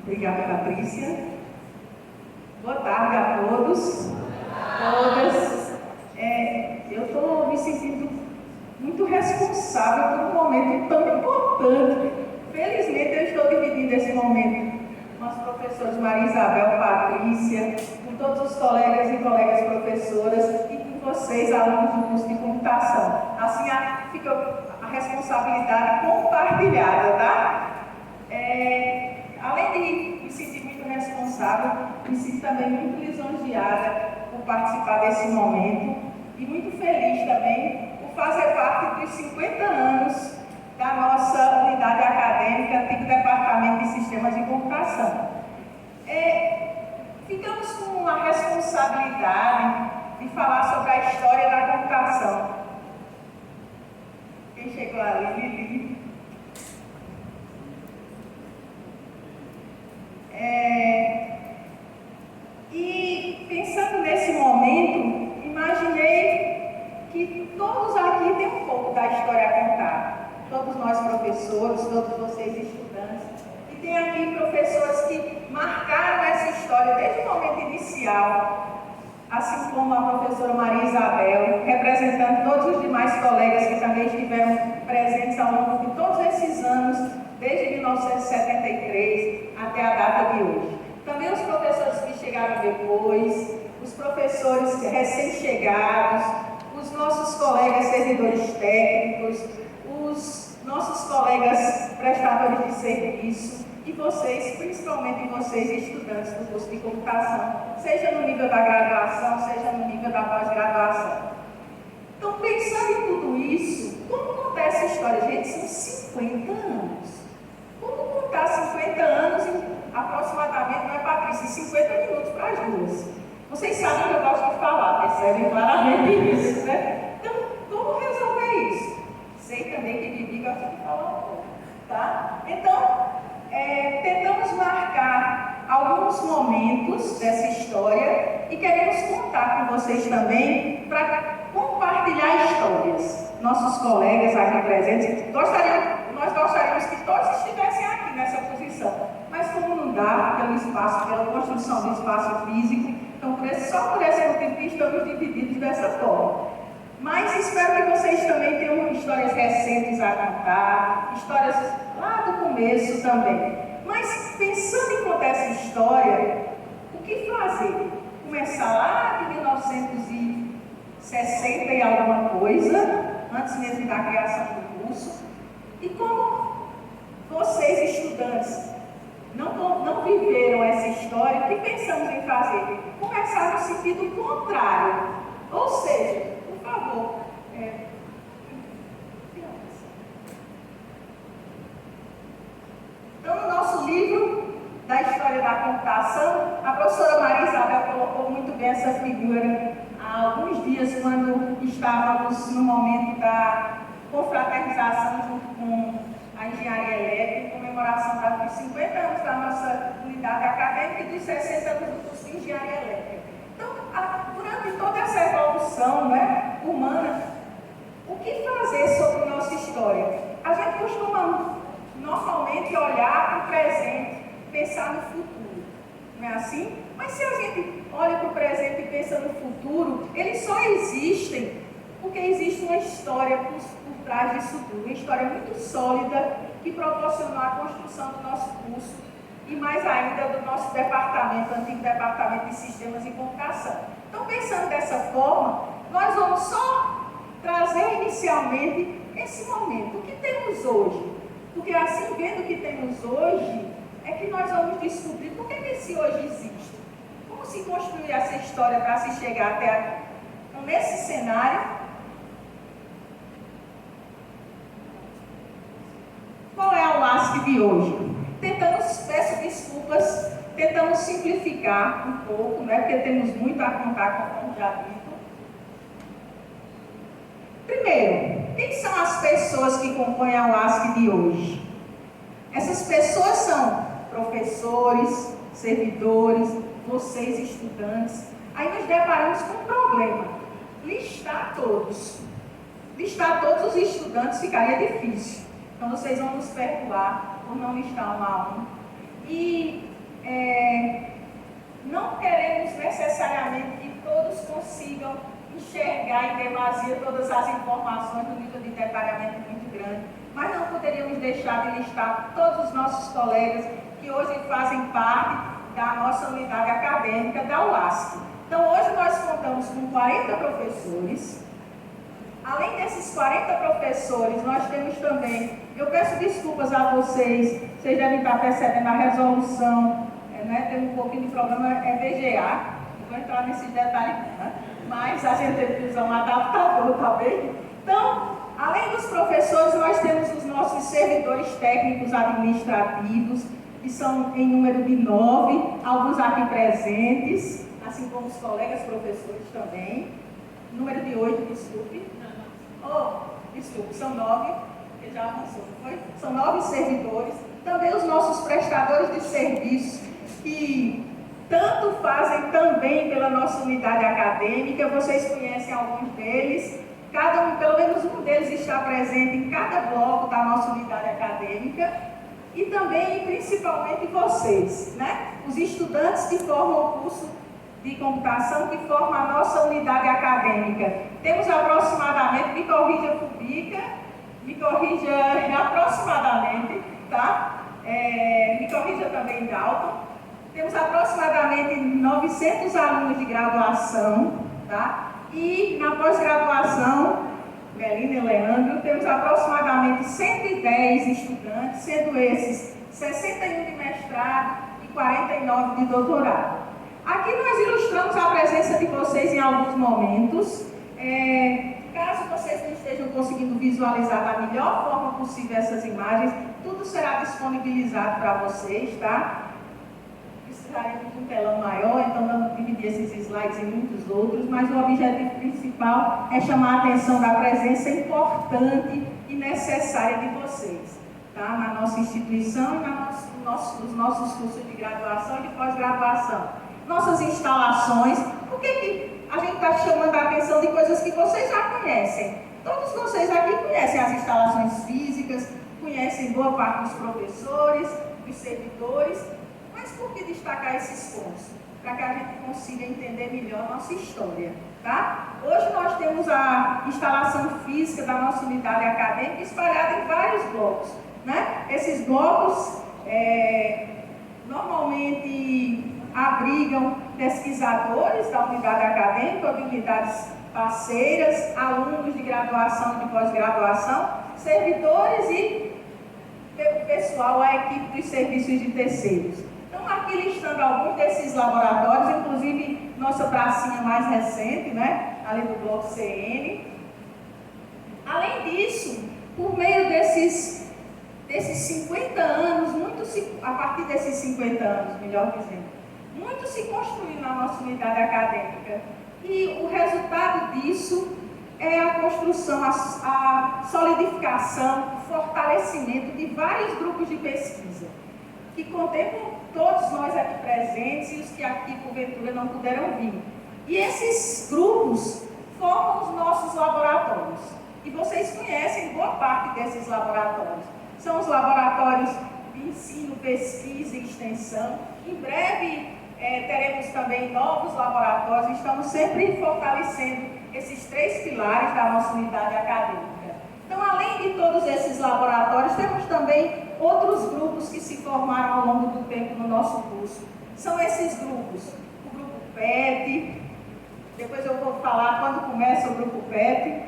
Obrigada, Patrícia. Boa tarde a todos, todas. Eu estou me sentindo muito responsável por um momento tão importante. Felizmente, eu estou dividindo esse momento com as professoras Maria Isabel, Patrícia, com todos os colegas e colegas professoras e com vocês, alunos do curso de computação. Assim, fica a responsabilidade compartilhada, tá? Além de me sentir muito responsável, me sinto também muito lisonjeada por participar desse momento e muito feliz também por fazer parte dos 50 anos da nossa unidade acadêmica, antigo Departamento de Sistemas de Computação. Ficamos com a responsabilidade de falar sobre a história da computação. Quem chegou ali, Lili? E pensando nesse momento, imaginei que todos aqui têm um pouco da história a contar. Todos nós professores, todos vocês estudantes. E tem aqui professores que marcaram essa história desde o momento inicial, assim como a professora Maria Isabel, representando todos os demais colegas que também estiveram presentes ao longo de todos esses anos, desde 1973 até a data de hoje. Também os professores que chegaram depois, os professores recém-chegados, os nossos colegas servidores técnicos, os nossos colegas prestadores de serviço e vocês, principalmente vocês estudantes do curso de computação, seja no nível da graduação, seja no nível da pós-graduação. Então, pensando em tudo isso, como contar essa história? Gente, são 50 anos. Como contar 50 anos em aproximadamente, não é, Patrícia, 50 minutos para as duas? Vocês sabem que eu gosto de falar, percebem claramente isso, né? Então, como resolver isso? Sei também que Bibi gosta de falar um pouco, tá? Então, tentamos marcar alguns momentos dessa história e queremos contar com vocês também para compartilhar histórias. Nossos colegas aqui presentes, nós gostaríamos que todos estivessem aqui nessa posição, mas como não dá, pelo espaço, pela construção do espaço físico, então só por esse motivo estamos divididos dessa forma. Mas espero que vocês também tenham histórias recentes a contar, histórias lá do começo também. Mas pensando em contar essa história, o que fazer? Começar lá de 1960 e alguma coisa, antes mesmo da criação do curso. E como vocês, estudantes, não viveram essa história, o que pensamos em fazer? Começar no sentido contrário. Ou seja, por favor, então, no nosso livro da história da computação, a professora Maria Isabel colocou muito bem essa figura há alguns dias, quando estávamos no momento da confraternização junto com a engenharia elétrica, em comemoração dos 50 anos da nossa unidade acadêmica e dos 60 anos do curso de engenharia elétrica. Então, durante toda essa evolução, né, humana, o que fazer sobre a nossa história? A gente costuma normalmente olhar para o presente, pensar no futuro, não é assim? Mas se a gente olha para o presente e pensa no futuro, eles só existem porque existe uma história por trás disso tudo, uma história muito sólida que proporcionou a construção do nosso curso e mais ainda do nosso departamento, antigo Departamento de Sistemas de Computação. Então, pensando dessa forma, nós vamos só trazer inicialmente esse momento, o que temos hoje. Porque assim, vendo o que temos hoje, é que nós vamos descobrir por que esse hoje existe. Como se construir essa história para se chegar até aqui. Então, nesse cenário, qual é o LASC de hoje? Peço desculpas, tentamos simplificar um pouco, né, porque temos muito a contar, como já dito. Primeiro, quem são as pessoas que compõem a LASC de hoje? Essas pessoas são professores, servidores, vocês estudantes. Aí nos deparamos com um problema: listar todos. Listar todos os estudantes ficaria difícil. Então vocês vão nos perdoar por não listar um a um. E não queremos necessariamente que todos consigam enxergar em demasia todas as informações no nível de detalhamento muito grande, mas não poderíamos deixar de listar todos os nossos colegas que hoje fazem parte da nossa unidade acadêmica da UASC. Então, hoje nós contamos com 40 professores. Além desses 40 professores, nós temos também, eu peço desculpas a vocês devem estar percebendo a resolução, tem um pouquinho de problema, é VGA, não vou entrar nesses detalhes, né? Mas a gente teve que usar um adaptador, tá bem? Então, além dos professores, nós temos os nossos servidores técnicos administrativos, que são em número de 9, alguns aqui presentes, assim como os colegas professores também. Número de 8, desculpe. Desculpe, são 9, que já avançou, não foi? São 9 servidores. Também os nossos prestadores de serviços, que tanto fazem também pela nossa unidade acadêmica, vocês conhecem alguns deles. Cada um, pelo menos um deles está presente em cada bloco da nossa unidade acadêmica. E também, principalmente, vocês, né? Os estudantes que formam o curso de computação, que formam a nossa unidade acadêmica. Temos aproximadamente, me corrija Fubica, me corrija aproximadamente, tá? Me corrija também Dalton. Temos aproximadamente 900 alunos de graduação, tá? E na pós-graduação, Melina e Leandro, temos aproximadamente 110 estudantes, sendo esses 61 de mestrado e 49 de doutorado. Aqui nós ilustramos a presença de vocês em alguns momentos. Caso vocês não estejam conseguindo visualizar da melhor forma possível essas imagens, tudo será disponibilizado para vocês, tá? Precisaremos de um telão maior, então vamos dividir esses slides em muitos outros, mas o objetivo principal é chamar a atenção da presença importante e necessária de vocês, tá? Na nossa instituição e nos nossos cursos de graduação e de pós-graduação. Nossas instalações, por que a gente está chamando a atenção de coisas que vocês já conhecem? Todos vocês aqui conhecem as instalações físicas, conhecem boa parte dos professores, dos servidores, mas por que destacar esses pontos? Para que a gente consiga entender melhor a nossa história, tá? Hoje nós temos a instalação física da nossa unidade acadêmica espalhada em vários blocos, né? Esses blocos normalmente abrigam pesquisadores da unidade acadêmica ou de unidades parceiras, alunos de graduação e de pós-graduação, servidores e pessoal, a equipe dos serviços de terceiros. Então, aqui listando alguns desses laboratórios, inclusive nossa pracinha mais recente, né, ali do bloco CN. Além disso, por meio desses 50 anos, a partir desses 50 anos, melhor dizendo, muito se construiu na nossa unidade acadêmica. E o resultado disso é a construção, a solidificação, o fortalecimento de vários grupos de pesquisa, que contemplam todos nós aqui presentes e os que aqui, porventura, não puderam vir. E esses grupos formam os nossos laboratórios. E vocês conhecem boa parte desses laboratórios. São os laboratórios de ensino, pesquisa e extensão. Em breve, teremos também novos laboratórios. Estamos sempre fortalecendo esses 3 pilares da nossa unidade acadêmica. Então, além de todos esses laboratórios, temos também outros grupos que se formaram ao longo do tempo no nosso curso. São esses grupos, o grupo PET, depois eu vou falar quando começa o grupo PET.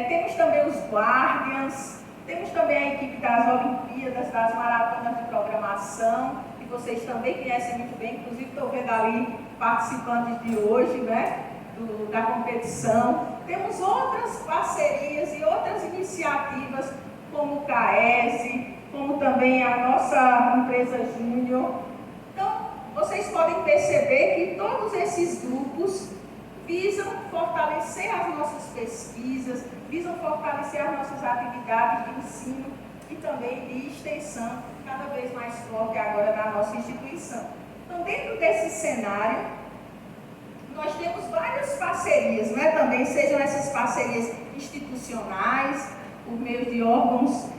Temos também os Guardians, temos também a equipe das Olimpíadas, das maratonas de programação, que vocês também conhecem muito bem, inclusive estou vendo ali participantes de hoje, né, da competição. Temos outras parcerias e outras iniciativas, como o CAES, como também a nossa empresa Júnior. Então, vocês podem perceber que todos esses grupos visam fortalecer as nossas pesquisas, visam fortalecer as nossas atividades de ensino e também de extensão, cada vez mais forte agora na nossa instituição. Então, dentro desse cenário, nós temos várias parcerias, né? Também sejam essas parcerias institucionais, por meio de órgãos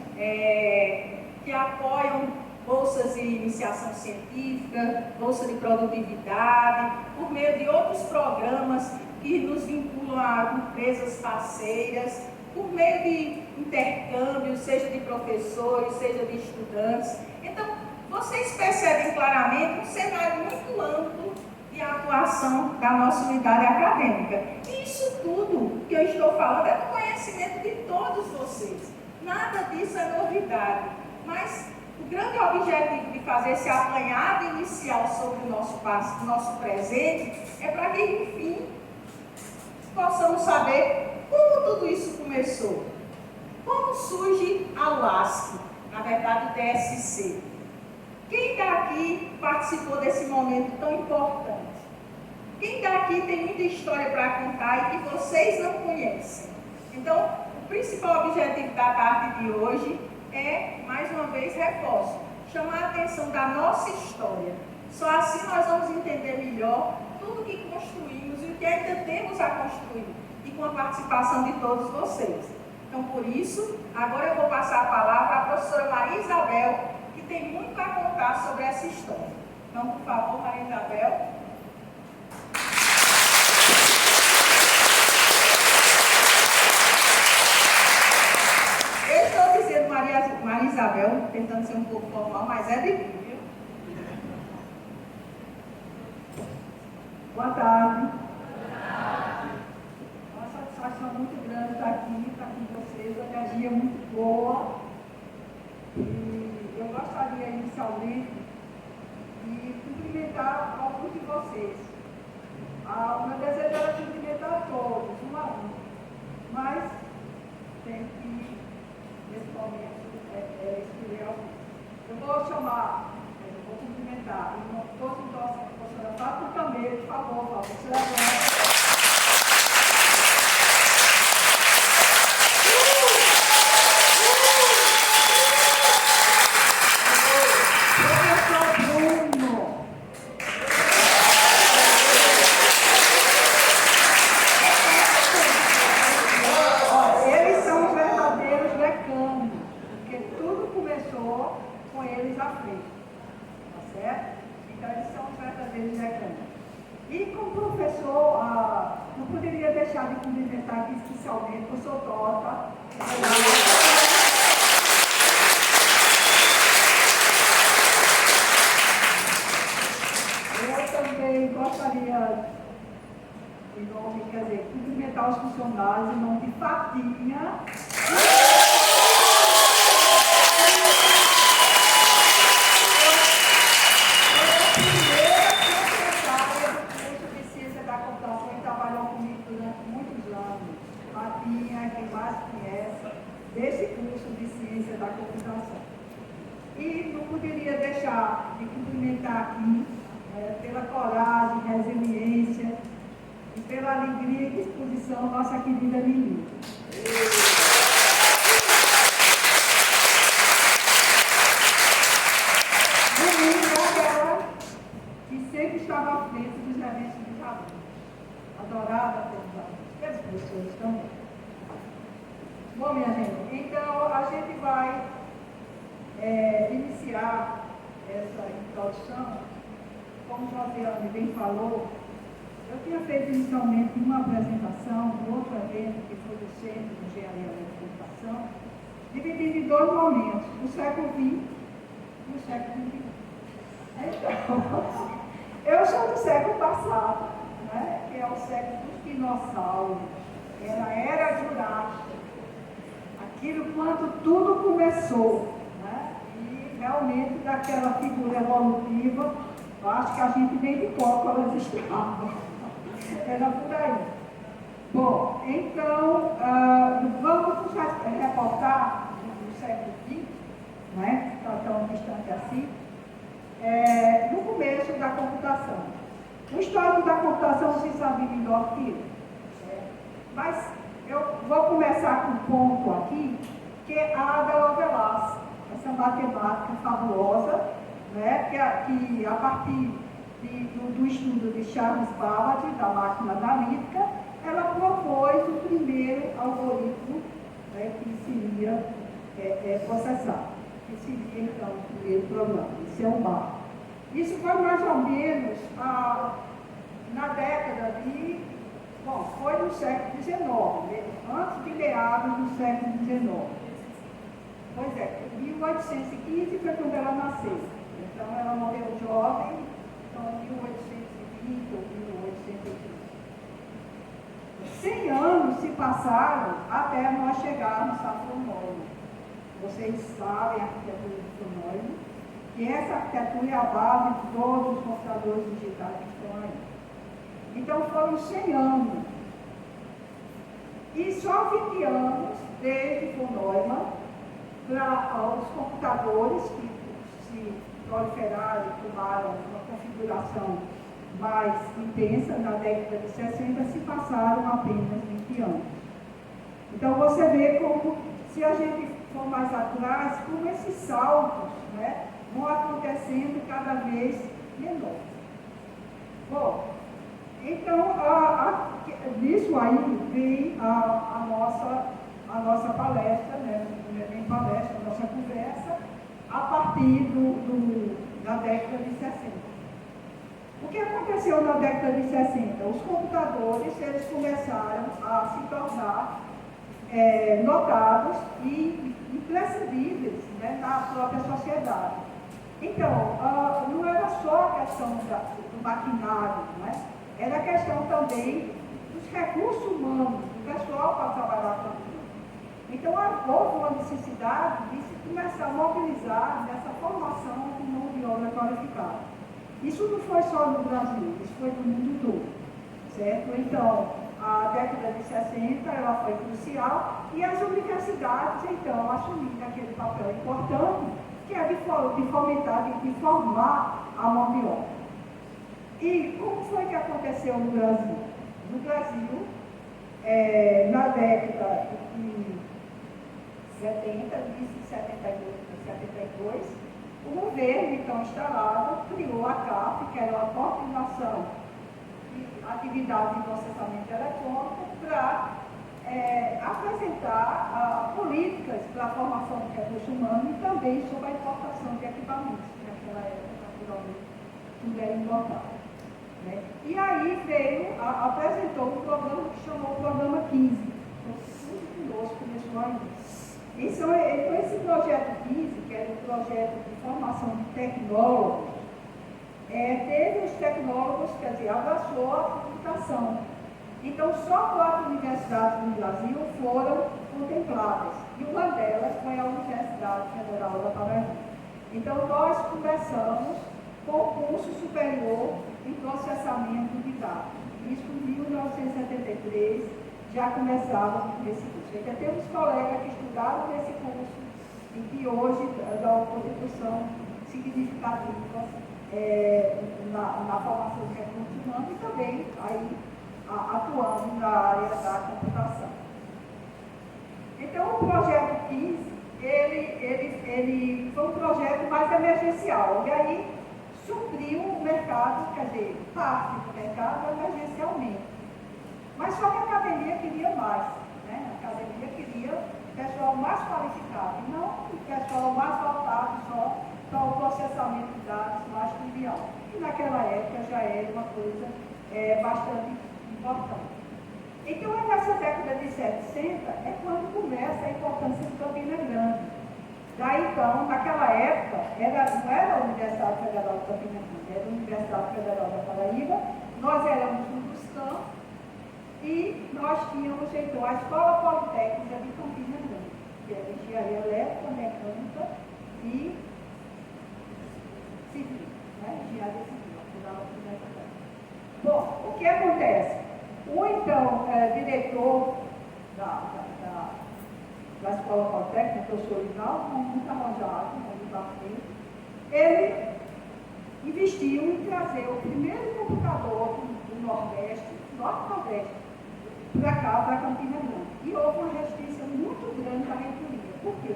que apoiam bolsas de iniciação científica, bolsa de produtividade, por meio de outros programas que nos vinculam a empresas parceiras, por meio de intercâmbio, seja de professores, seja de estudantes. Então, vocês percebem claramente um cenário muito amplo de atuação da nossa unidade acadêmica. E isso tudo que eu estou falando é do conhecimento de todos vocês. Nada disso é novidade. Mas o grande objetivo de fazer esse apanhado inicial sobre o nosso presente é para que, enfim, possamos saber como tudo isso começou. Como surge a UASC, na verdade o TSC. Quem daqui participou desse momento tão importante? Quem daqui tem muita história para contar e que vocês não conhecem? Então, o principal objetivo da tarde de hoje é, mais uma vez, reforço, chamar a atenção da nossa história. Só assim nós vamos entender melhor tudo que construímos e o que ainda temos a construir, e com a participação de todos vocês. Então, por isso, agora eu vou passar a palavra à professora Maria Isabel, que tem muito a contar sobre essa história. Então, por favor, Maria Isabel. Eu estou dizendo Maria Isabel, tentando ser um pouco formal, mas é de mim, viu? Boa tarde. Uma satisfação muito grande estar aqui com vocês, uma energia muito boa. E eu gostaria inicialmente de cumprimentar alguns de vocês. O meu desejo era cumprimentar todos, um a um, mas tem que, nesse momento, escolher alguns. Eu vou chamar, vou cumprimentar todos os nossos professores. Fábio Camelo, por favor, Fábio, você levanta. E como professor, não poderia deixar de cumprimentar aqui especialmente o professor Tota. Eu também gostaria, em nome, quer dizer, cumprimentar os funcionários em nome de Fatinha. Quem mais conhece desse curso de Ciência da Computação. E não poderia deixar de cumprimentar aqui pela coragem, resiliência e pela alegria e disposição nossa querida Lili. Lili é aquela que sempre estava à frente dos eventos dos alunos. Adorava ter os alunos e as pessoas também. Bom, minha gente, então a gente vai iniciar essa introdução. Como Josiane bem falou, eu tinha feito inicialmente uma apresentação de outro evento que foi do Centro de Engenharia de Computação, dividido em dois momentos, o século XX e o século XXI. Então, eu sou do século passado, né, que é o século dos dinossauros, era a Era Jurássica. Aquilo quando tudo começou, né? E realmente daquela figura evolutiva, eu acho que a gente nem de pouco elas estavam. Era por aí. Bom, então, vamos nos reportar no século XX, né? Está tão distante assim, no começo da computação. O histórico da computação se sabe melhor que eu. Mas eu vou começar com um ponto aqui, que é a Ada Lovelace, essa matemática fabulosa, né, que a partir do estudo de Charles Babbage, da máquina analítica, ela propôs o primeiro algoritmo, né, que seria processado. que seria então o primeiro programa. Esse é o BAR. Isso foi mais ou menos na década de, bom, foi no século XIX, antes de meados do século XIX. Pois é, 1815 foi quando ela nasceu. Então ela morreu jovem, então 1820 ou 1830. 100 anos se passaram até nós chegarmos a Fronói. Vocês sabem a arquitetura de Fronói, e essa arquitetura é a base de todos os computadores digitais que estão aí. Então foram 100 anos. E só 20 anos desde von Neumann para os computadores que se proliferaram e tomaram uma configuração mais intensa na década de 60, se passaram apenas 20 anos. Então você vê como, se a gente for mais atrás, como esses saltos, né, vão acontecendo cada vez menor. Bom, então, disso aí vem a nossa palestra, né? Nem palestra, a nossa conversa, a partir da década de 60. O que aconteceu na década de 60? Os computadores, eles começaram a se tornar notados e imprescindíveis, né, na própria sociedade. Então, não era só a questão do maquinário, né? Era a questão também dos recursos humanos, do pessoal para trabalhar com aquilo. Então, houve uma necessidade de se começar a mobilizar nessa formação de mão de obra qualificada. Isso não foi só no Brasil, isso foi no mundo todo, certo? Então, a década de 60 ela foi crucial e as universidades, então, assumiram aquele papel importante, que é de fomentar, de formar a mão de obra. E como foi que aconteceu no Brasil? No Brasil, na década de 70, de 72, o governo, então instalado, criou a CAF, que era uma coordenação de atividades de processamento eletrônico, para apresentar políticas para a formação de recursos humanos e também sobre a importação de equipamentos, que naquela época, naturalmente, tudo era importado. Né? E aí apresentou um programa que chamou o Programa 15. Então, tudo conosco começou aí. Então, esse projeto 15, que era um projeto de formação de tecnólogos, teve os tecnólogos, quer dizer, abraçou a computação. Então, só 4 universidades no Brasil foram contempladas, e uma delas foi a Universidade Federal da Paraíba. Então, nós começamos com o curso superior em processamento de dados. Isso em 1973 já começava esse curso. Ainda temos colegas que estudaram nesse curso e que hoje dão uma contribuição significativa na formação de recursos humanos e também aí, atuando na área da computação. Então, o projeto 15, ele foi um projeto mais emergencial, e aí supriu o mercado, quer dizer, parte do mercado emergencialmente. Mas só que a academia queria mais, né? A academia queria pessoal mais qualificado, e não o pessoal mais voltado só para o processamento de dados mais trivial. E naquela época já era uma coisa bastante importante. Então, nessa década de 60 é quando começa a importância de Campina Grande. Daí, então, naquela época, não era a Universidade Federal de Campina Grande, era a Universidade Federal da Paraíba, nós éramos um dos campos, e nós tínhamos, então, a Escola Politécnica de Campina Grande, que era engenharia elétrica, mecânica e civil, né? Engenharia civil, estudava tudo nessa época. Bom, o que acontece? O, então, diretor da Escola Politécnica, o professor Rinaldo, muito arrojado, muito bastante, ele investiu em trazer o primeiro computador do Nordeste, para cá, para Campina Grande. E houve uma resistência muito grande da reitoria. Por quê?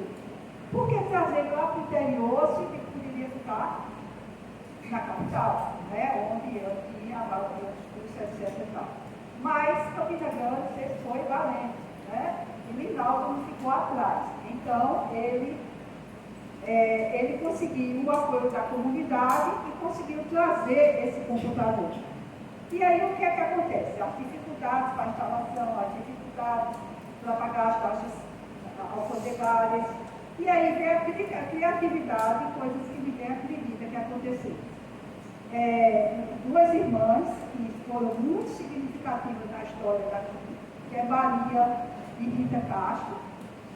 Porque trazer lá para o interior se poderia ficar na capital, né? Onde tinha a maioria dos cursos, etc. E tal. Mas Campina Grande sempre foi valente, né? E Rinaldo não ficou atrás. Então, ele ele conseguiu o apoio da comunidade e conseguiu trazer esse computador. E aí o que é que acontece? As dificuldades para a instalação, as dificuldades para pagar as taxas alfandegárias, e aí vem a criatividade, coisas que ninguém acredita que aconteceu. Duas irmãs que foram muito significativas na história daqui, que é Maria e Rita Castro.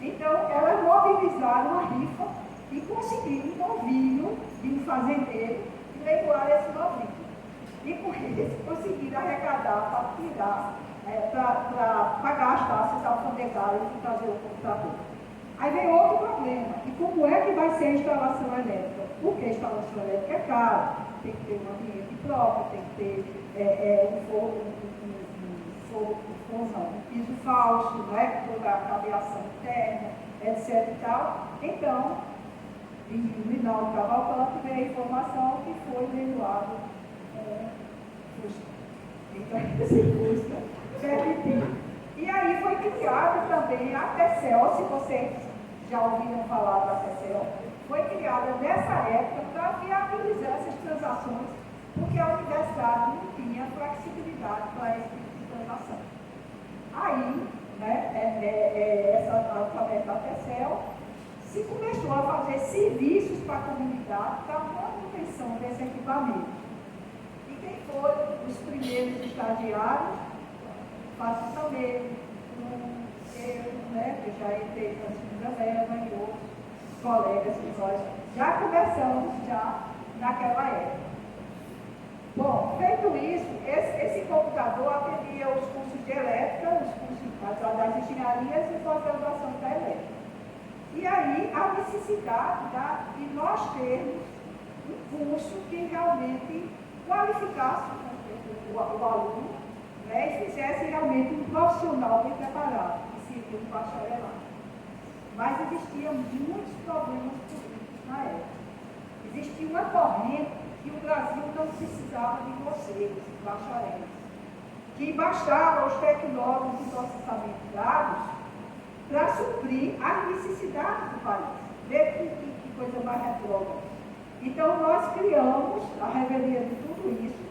Então, elas mobilizaram a rifa e conseguiram um novilho de um fazendeiro e leiloar esse novilho. E com isso conseguiram arrecadar para tirar, para pagar as taxas alfandegárias e fazer o computador. Aí vem outro problema. E como é que vai ser a instalação elétrica? Porque a instalação elétrica é cara, tem que ter um ambiente próprio, tem que ter um piso falso, né? Toda a cabeação interna, etc. E tal. Então, em Rinaldo Cavalcante veio a informação que foi leiloado Fusca. Então, esse Fusca deve ter. E aí foi criada também a TECEL, se vocês já ouviram falar da TECEL, foi criada nessa época para viabilizar essas transações, porque a universidade não tinha flexibilidade para esse tipo de transação. Aí, através da TECEL, se começou a fazer serviços para a comunidade para a manutenção desse equipamento. E quem foram os primeiros estagiários? Fácil também, eu já entrei na segunda leva e outros colegas que nós já começamos naquela época. Bom, feito isso, esse computador atendia os cursos de elétrica, os cursos das engenharias e pós-graduação da elétrica. E aí a necessidade de nós termos um curso que realmente qualificasse o aluno, e fizesse realmente um profissional bem preparado, que seria um bacharelado. Mas existiam muitos problemas políticos na época. Existia uma corrente que o Brasil não precisava de vocês, bacharéis, que bastava os tecnólogos e processamento de dados para suprir as necessidades do país. Vê que coisa mais retrógrada. Então, nós criamos, a revelia de tudo isso,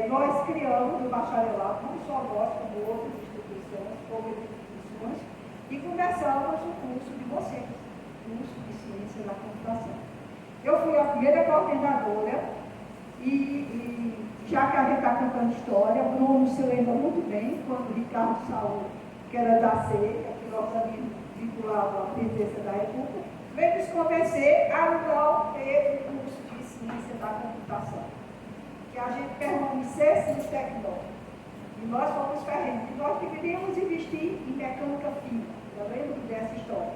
nós criamos o bacharelado, não só nós, como outras instituições, e começamos o curso de vocês, curso de Ciência da Computação. Eu fui a primeira coordenadora e já que a gente está contando história, Bruno se lembra muito bem, quando Ricardo Saúl, que era da C, aquele organismo vinculado à presidência da República, veio nos convencer a não ter o curso de Ciência da Computação. Que a gente permanecesse nos tecnólogos. E nós fomos ferrenhos. E nós deveríamos investir em mecânica fina. Eu lembro dessa história.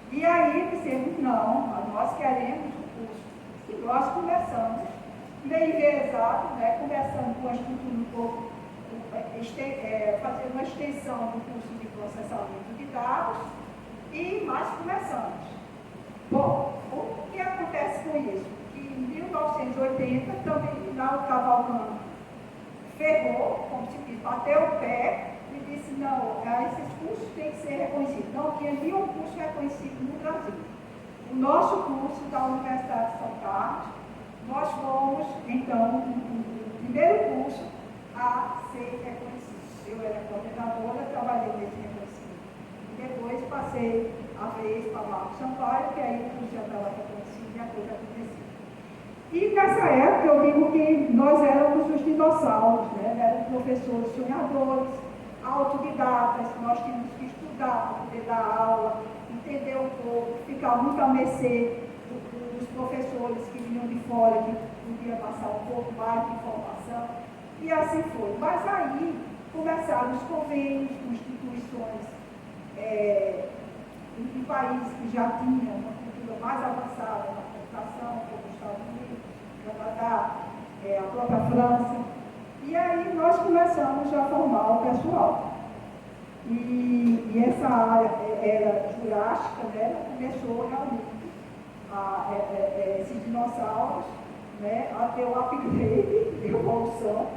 E aí dissemos, não, nós queremos o curso. E nós começamos, meio enviesado, começando com a estrutura um pouco, fazendo uma extensão do curso de processamento de dados, e nós começamos. Bom, o que acontece com isso? Em 1980, também Rinaldo Cavalcante ferrou, como se diz, bateu o pé e disse, não, esses cursos têm que ser reconhecidos. Não havia nenhum curso reconhecido no Brasil. O nosso curso da Universidade de São Carlos, nós fomos, então, o primeiro curso a ser reconhecido. Eu era coordenadora, trabalhei nesse reconhecimento. E depois passei a vez para Marcos Sampaio, que aí o curso já estava reconhecido e a coisa aconteceu. E nessa época eu digo que nós éramos os dinossauros, éramos professores sonhadores, autodidatas, nós tínhamos que estudar para poder dar aula, entender um pouco, ficar muito à mercê dos professores que vinham de fora, que podiam passar um pouco mais de informação, e assim foi. Mas aí começaram os convênios com instituições em países que já tinham uma cultura mais avançada na computação, como os Estados Unidos, Canadá, a própria França. E aí nós começamos a formar o pessoal. E essa área era jurássica, começou realmente esses dinossauros a ter o upgrade, a evolução,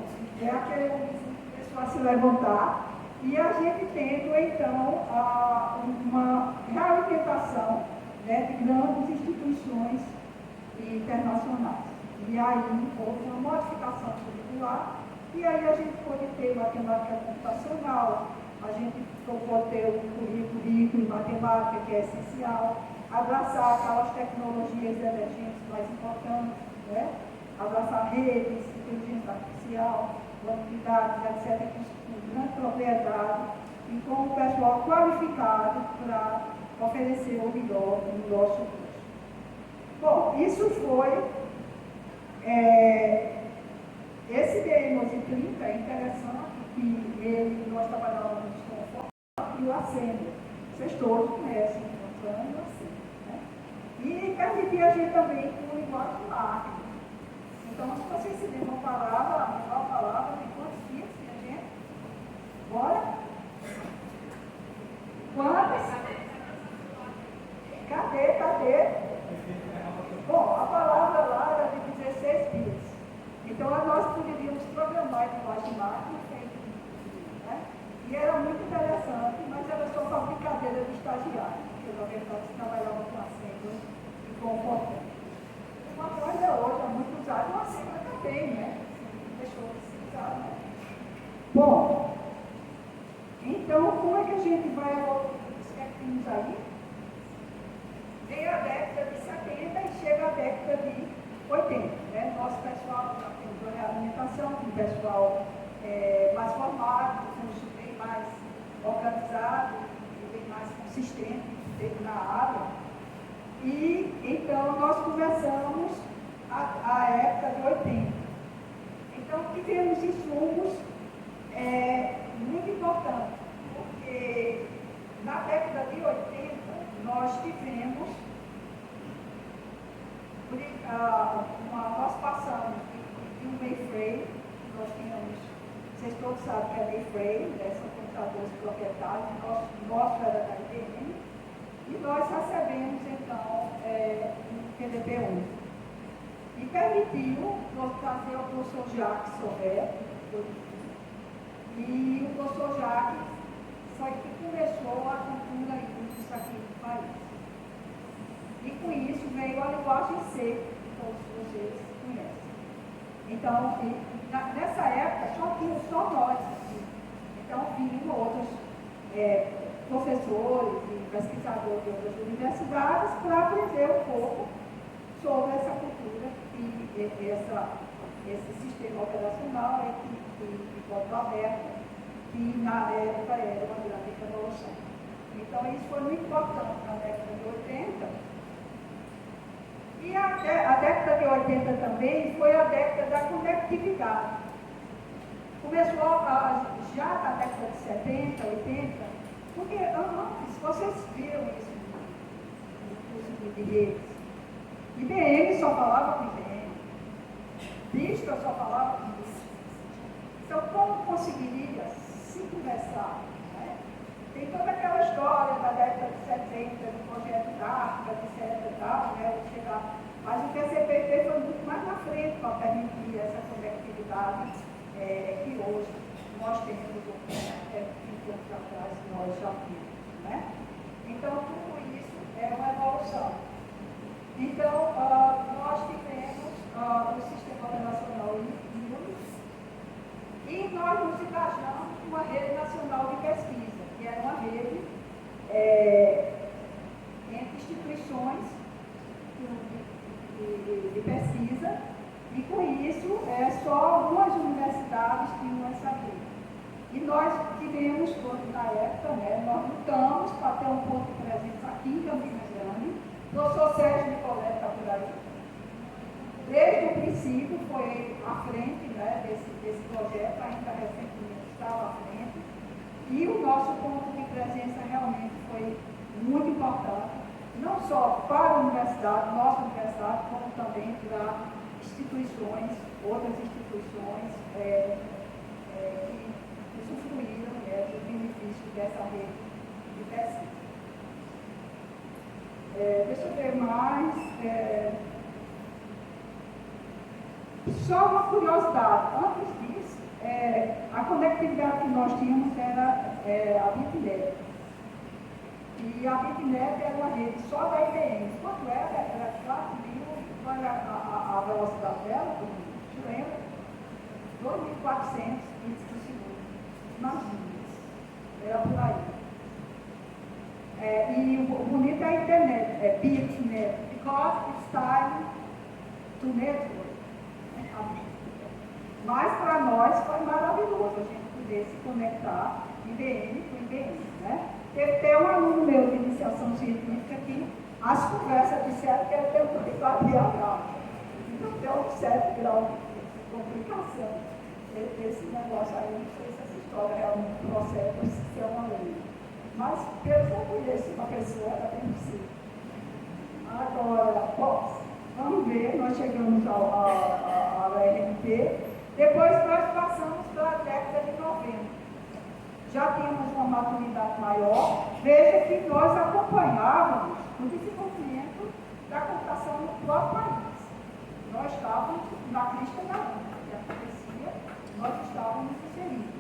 aquele organismo que começou a se levantar. E a gente tendo, então, uma realimentação né, de grandes instituições internacionais. E aí houve uma modificação curricular, e aí a gente pôde ter matemática computacional, a gente pôde ter um currículo rico em matemática, que é essencial, abraçar aquelas tecnologias emergentes mais importantes, né? Abraçar redes, inteligência artificial, banco de dados, etc., com grande propriedade, e com o pessoal qualificado para oferecer o melhor no nosso curso. Bom, isso foi, esse DE-30 é interessante, que nós trabalhamos com o Fortran e o Assembly. Vocês todos conhecem o Fortran e o Assembly, né? E permitia a gente também com linguagem de marketing. Então, se vocês se deem uma palavra, a melhor palavra de quantos dias, minha gente? Bora? Quantas? Cadê? Bom, a palavra lá era de 16 dias. Então, nós poderíamos programar a linguagem de marketing, né? E era muito interessante, mas era só para brincadeira de estagiário, porque na verdade se trabalhava com a Assembly e com o Fortran. Uma coisa hoje é muito usada, uma Assembly também, né? Deixou de se usar, né? Bom, então, como é que a gente vai esquecemos aí? Vem a década de 70 e chega a década de 80. Né? Nosso pessoal já tem uma realimentação, com o pessoal mais formado, com curso bem mais organizado, bem mais consistente na área. E então nós começamos a época de 80. Então tivemos insumos muito importantes, porque na década de 80 nós tivemos, nós passamos de um mainframe, nós tínhamos, vocês todos sabem que é mainframe, né, são computadores proprietários, nosso era da IBM, e nós recebemos então um PDP-11. E permitiu nós trazer o professor Jacques Sorré, e o professor Jacques foi que começou a cultura isso aqui no país. E com isso veio a linguagem C, que todos vocês conhecem. Então, nessa época, só tinha só nós aqui. Então, vinham outros professores e pesquisadores de outras universidades para aprender um pouco sobre essa cultura e esse sistema operacional de código aberto, que na época era uma grande revolução. Então, isso foi muito importante na década de 80. E a década de 80 também foi a década da conectividade. Começou já na década de 70, 80, porque antes, vocês viram isso no curso de redes. IBM só falava com IBM. Vista só falava com Vista. Então, como conseguiria se conversar? Né? Tem toda aquela história da década de 70, do projeto DARPA, etc. Né? Mas o TCP/IP foi muito mais na frente para permitir essa conectividade que hoje nós temos, 20 anos atrás, nós já tínhamos. Né? Então, tudo isso é uma evolução. Então, nós tivemos o Sistema Operacional Linux e nós nos engajamos com a Rede Nacional de Pesquisa, que era uma rede entre instituições de pesquisa, e com isso só algumas universidades tinham essa rede. E nós tivemos, na época, né, nós lutamos para ter um ponto de presença aqui em Campinas Grande. O professor Sérgio Nicolé está por aí. Desde o princípio foi à frente, né, desse projeto, ainda recentemente estava à frente. E o nosso ponto de presença realmente foi muito importante, não só para a universidade, nossa universidade, como também para instituições, outras instituições que usufruíram do benefício dessa rede de pesquisa. Deixa eu ver mais. Só uma curiosidade, antes disso, a conectividade que nós tínhamos era a BitNet. E a BitNet era uma rede só da IBM. Quanto era? Era 4 mil, qual era a velocidade dela? Te lembra? 2.400 bits por segundo. Imagina, era por aí. E o bonito é a internet, é BitNet, because it's time to network. Mas para nós foi maravilhoso a gente poder se conectar IBM com IBM, né? Tem um aluno meu de iniciação científica que as conversas disseram que ele tem um privado de abraço. Então tem um certo grau de complicação. Esse negócio aí, não sei se essa história realmente procede por ser uma lei. Mas pelo que eu conheço uma pessoa, era bem possível. Agora, bom, vamos ver, nós chegamos ao RMP. Depois nós passamos para a década de 90. Já tínhamos uma maturidade maior. Veja que nós acompanhávamos o desenvolvimento da computação no próprio país. Nós estávamos na crista da onda, que acontecia, nós estávamos inseridos.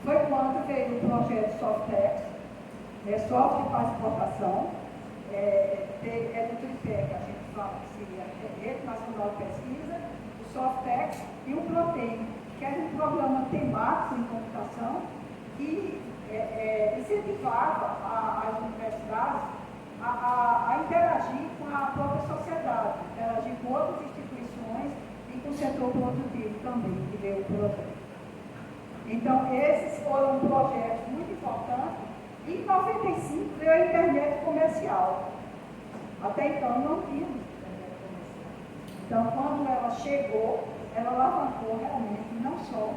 Foi quando veio o projeto Softex, software para exportação, do tripé que a gente fala que seria a Rede Nacional de Pesquisa, o Softex e o Protein, que era um programa temático em computação que incentivava as universidades a interagir com a própria sociedade, interagir com outras instituições e com o setor produtivo também, que veio o projeto. Então, esses foram projetos muito importantes. E em 95 veio a internet comercial. Até então não tínhamos internet comercial. Então, quando ela chegou, ela alavancou realmente não só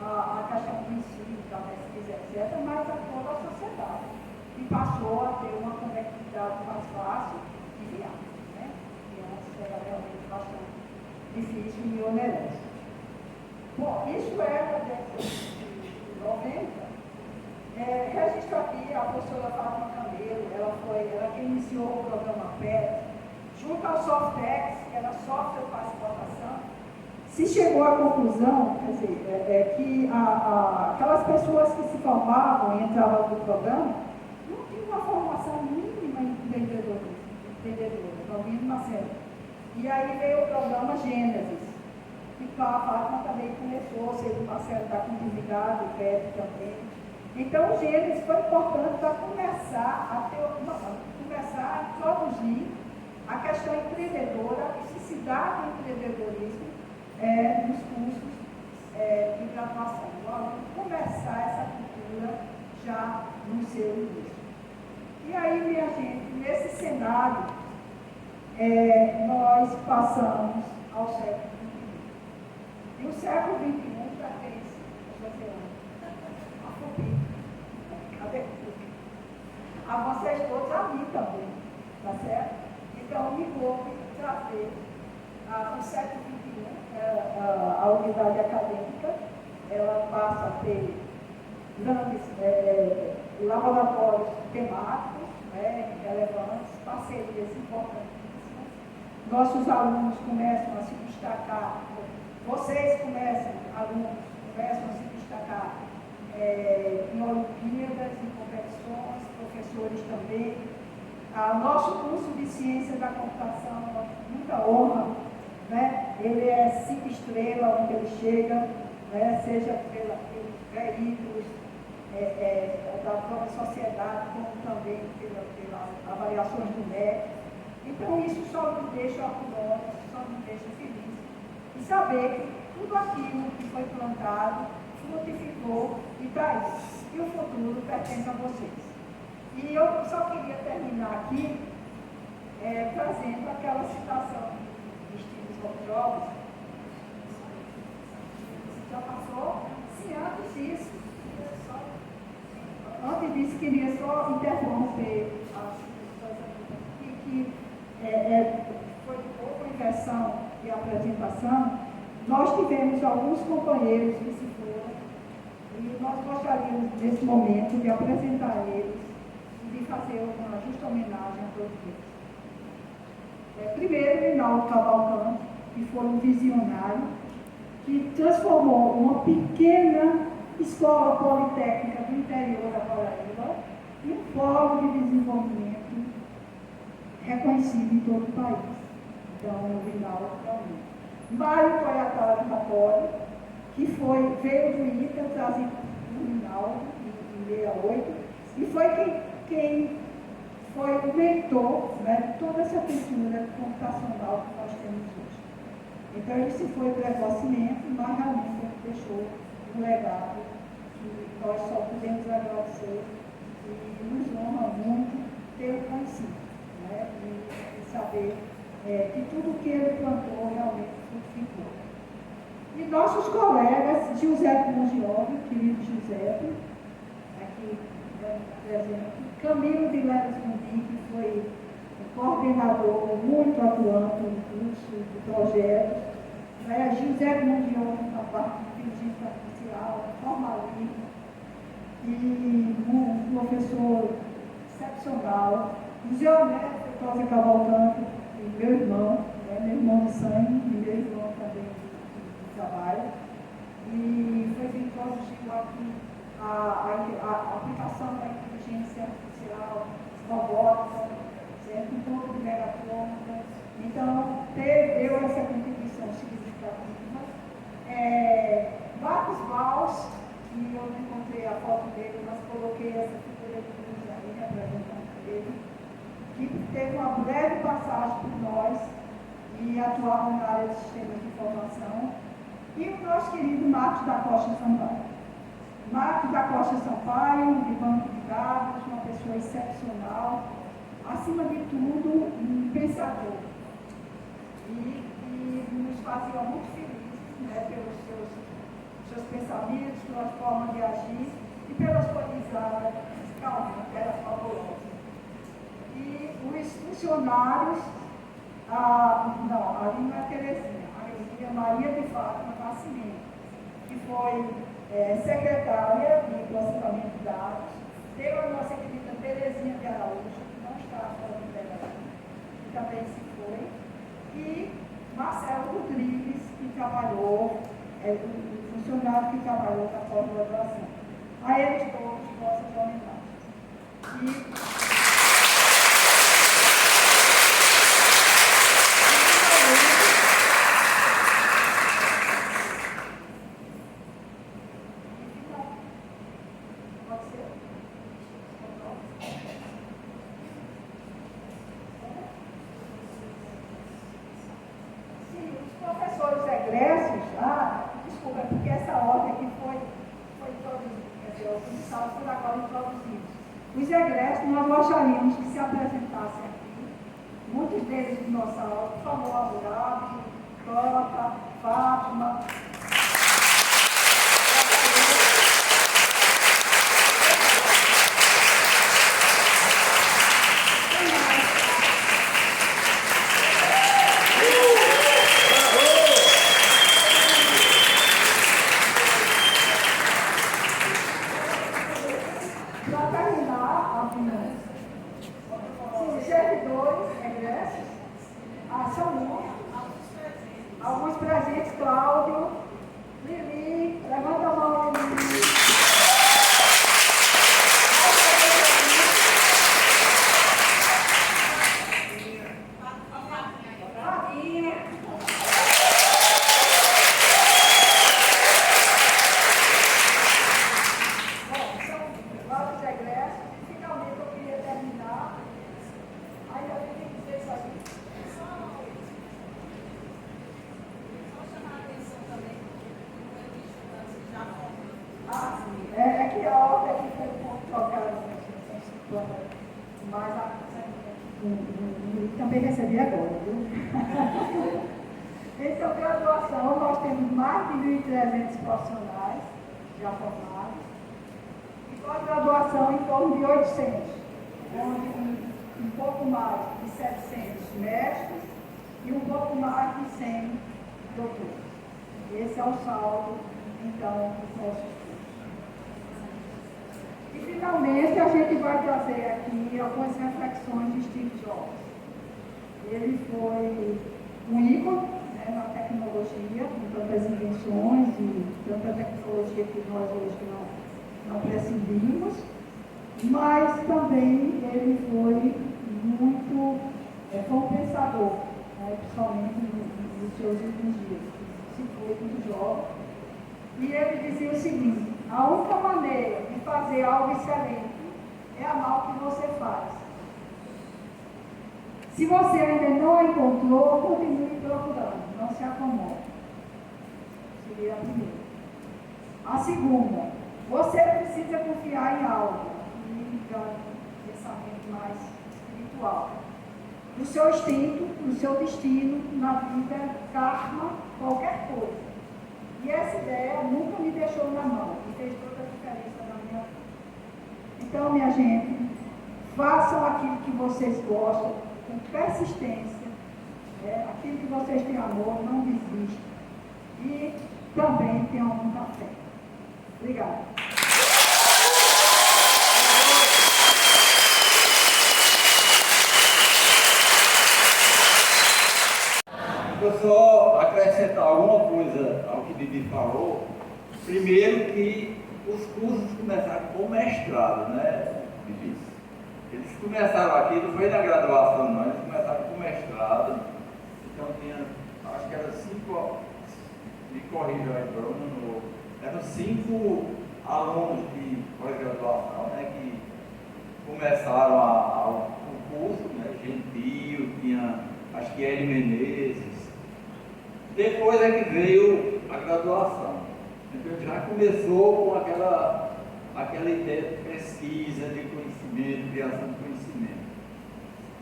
a questão do ensino, da pesquisa, etc., mas a toda a sociedade. E passou a ter uma conectividade mais fácil e viável, né? Que antes era realmente bastante difícil e oneroso. Bom, isso era da década de 90. Registro aqui a professora Fátima Camelo, ela que iniciou o programa PET, junto ao Softex, que era software para exportação, se chegou à conclusão, quer dizer, que aquelas pessoas que se formavam e entravam no programa não tinham uma formação mínima em empreendedora, no mínimo série. E aí veio o programa Gênesis, que a Fátima também começou, o Marcelo está com divulgado, o PET também. Então, o Gênesis foi importante para começar a introduzir a questão empreendedora, a necessidade do empreendedorismo nos cursos de graduação. O aluno começar essa cultura já no seu início. E aí, minha gente, nesse cenário, nós passamos ao século XXI. E o século XXI já fez, a FUPI. A vocês todos, a mim também, tá certo? Então, me vou trazer o século XXI, a unidade acadêmica, ela passa a ter grandes laboratórios temáticos, relevantes, parcerias importantíssimas. Nossos alunos começam a se destacar, vocês alunos, começam a se destacar em Olimpíadas, em competições, professores também. Nosso curso de Ciência da Computação, muita honra, né? Ele é 5 estrelas onde ele chega, né? Seja pelos veículos da própria sociedade, como também pelas avaliações do MEC. Então, isso só nos deixa orgulhosos, só nos deixa felizes. E saber que tudo aquilo que foi plantado frutificou e está aí. E o futuro pertence a vocês. E eu só queria terminar aqui trazendo aquela citação de Steve Jobs. Já passou? Sim, antes disso. Antes disso, queria só interromper as discussões aqui, que foi de pouca inversão de apresentação. Nós tivemos alguns companheiros que se foram e nós gostaríamos, nesse momento, de apresentar eles e de fazer uma justa homenagem a todos eles. Primeiro, Rinaldo Cavalcante, que foi um visionário que transformou uma pequena escola politécnica do interior da Paraíba em um polo de desenvolvimento reconhecido em todo o país. Então, o Rinaldo realmente. Mário Toyatari Rapori, que veio do ITA, trazido o Rinaldo, em 68, e foi quem foi o mentor, né, de toda essa cultura computacional que nós temos hoje. Então, ele se foi precocemente, mas realmente ele deixou um legado que nós só podemos agradecer e nos honra muito ter o conhecido, né, e saber que tudo que ele plantou realmente frutificou. E nossos colegas, José Mongioli, querido José, aqui presente, Camilo de Leves Mundi, que foi coordenador muito atuante no curso de projetos, José Mongioli na parte de inteligência artificial, formalismo, e um professor excepcional, José Honesto Tosa Cavalcante, meu irmão de sangue, e meu irmão também de trabalho, e foi quem introduziu aqui a aplicação da inteligência artificial, robótica, certo? Um pouco de megatrônica. Então, deu essa contribuição significativa. Marcos Valls, que eu não encontrei a foto dele, mas coloquei essa figura de luz aí, representando ele, que teve uma breve passagem por nós e atuava na área de sistemas de informação, e o nosso querido Marcos da Costa Sampaio. Marcos da Costa Sampaio, de banco de dados, uma pessoa excepcional, acima de tudo, um pensador, e nos fazia muito felizes, né, pelos seus pensamentos, pela forma de agir e pelas suas risadas, realmente era fabulosa. E os funcionários, ali não é Terezinha, ali é Maria de Fátima Nascimento, que foi secretária de processamento de dados, teve a nossa querida Terezinha de Araújo, que não está falando dela aqui, que também se foi, e Marcelo Rodrigues, que trabalhou, o funcionário que trabalhou na pós-graduação. A eles todos, nossas homenagens. Os egressos, nós gostaríamos que se apresentassem aqui, muitos deles do nosso aula, por favor, Aburabi, Clota, Fátima. Alguns presentes, Cláudio, Lili, levanta a mão, Lili. Flavinha. Bom, são vários egressos. Finalmente eu queria terminar. Ainda tem que dizer isso aqui. É que a ordem aqui foi um pouco trocada, mas também recebi agora, viu? Então, graduação, nós temos mais de 1.300 profissionais já formados, e pós-graduação em torno de 800, onde um pouco mais de 700 mestres e um pouco mais de 100 doutores. Esse é o saldo, então, dos nossos cursos. E, finalmente, a gente vai trazer aqui algumas reflexões de Steve Jobs. Ele foi um ícone, né, na tecnologia, com tantas invenções e tanta tecnologia que nós hoje não prescindimos, mas também ele foi muito foi um pensador, né, principalmente nos seus últimos dias, que se foi muito jovem. E ele dizia o seguinte: a única maneira de fazer algo excelente é amar o que você faz. Se você ainda não a encontrou, continue procurando, não se acomode. Seria a primeira. A segunda, você precisa confiar em algo, e já um pensamento mais espiritual. No seu instinto, no seu destino, na vida, karma, qualquer coisa. E essa ideia nunca me deixou na mão e fez toda a diferença na minha vida. Então, minha gente, façam aquilo que vocês gostam, com persistência, aquilo que vocês têm amor, não desistam. E também tenham muita fé. Obrigada. Eu só acrescentar alguma coisa ao que Bibi falou. Primeiro que os cursos começaram com mestrado, né, Bibi? Eles começaram aqui, não foi na graduação não, eles começaram com mestrado. Então tinha, acho que eram 5, me corrija aí, Bruno, eram 5 alunos de pós-graduação, né, que começaram o curso, né, Gentil, tinha, acho que Eli Menezes. Depois é que veio a graduação. Então já começou com aquela ideia de pesquisa, de conhecimento, criação de conhecimento.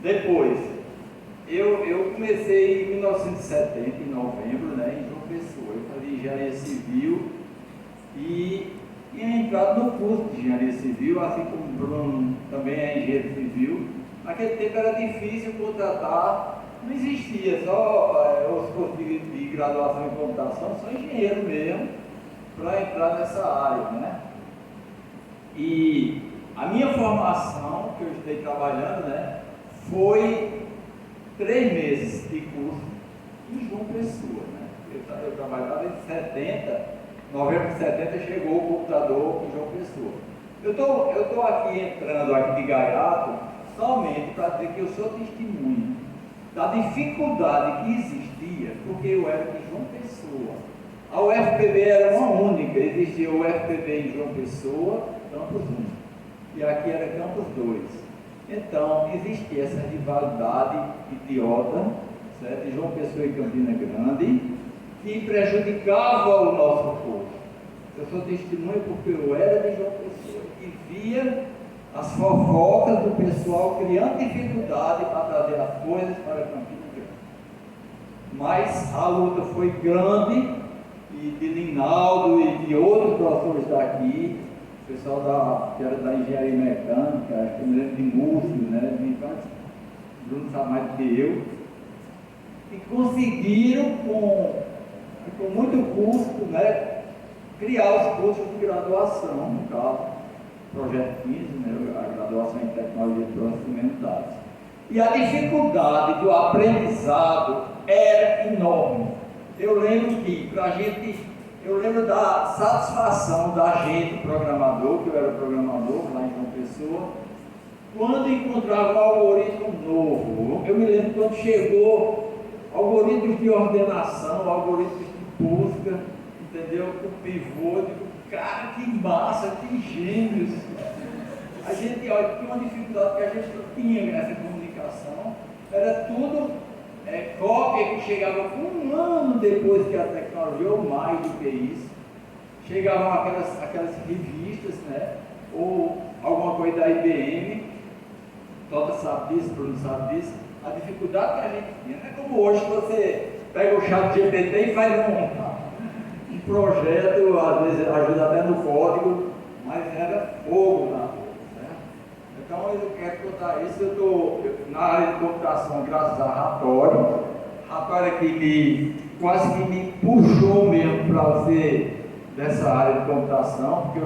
Depois, eu comecei em 1970, em novembro, né, em João Pessoa. Eu fazia engenharia civil e tinha entrado no curso de engenharia civil, assim como o Bruno também é engenheiro civil. Naquele tempo era difícil contratar, não existia, só os cursos de graduação em computação, só engenheiro mesmo, para entrar nessa área, né? E a minha formação, que eu estou trabalhando, né, foi 3 meses de curso em João Pessoa, né? Eu trabalhava em 70, novembro de 70 chegou o computador em João Pessoa. Eu estou aqui entrando aqui de gaiato somente para dizer que eu sou testemunha da dificuldade que existia, porque eu era de João Pessoa. A UFPB era uma única, existia o UFPB em João Pessoa, Campus 1, e aqui era Campus 2. Então, existia essa rivalidade idiota, certo? De João Pessoa e Campina Grande, que prejudicava o nosso curso. Eu sou testemunha porque eu era de João Pessoa e via as fofocas do pessoal criando dificuldade para trazer as coisas para Campina Grande. Mas a luta foi grande, e de Linaldo e de outros professores daqui, o pessoal que era da engenharia mecânica, acho que eu me lembro de Múcio, né, o Bruno sabe mais do que eu, e conseguiram, com muito custo, né, criar os cursos de graduação, no caso, Projeto 15, né, a graduação em Tecnologia de Processamento de Dados. E a dificuldade do aprendizado era enorme. Eu lembro que, eu lembro da satisfação da gente, programador, que eu era programador lá em João Pessoa, quando encontrava um algoritmo novo. Eu me lembro quando chegou algoritmos de ordenação, algoritmos de busca, entendeu? O pivô, cara, que massa, que gênios. A gente, olha, tinha uma dificuldade que a gente não tinha nessa comunicação, era tudo cópia que chegava um ano depois que a tecnologia, ou mais do que isso, chegavam aquelas revistas, né, ou alguma coisa da IBM, Tota sabe disso, Bruno sabe disso, a dificuldade que a gente tinha, não é como hoje você pega o chat GPT e faz um projeto, às vezes ajuda até no código, mas era fogo na rua, certo? Então eu quero contar isso. Eu estou na área de computação graças a Ratório que quase que me puxou mesmo para ser dessa área de computação, porque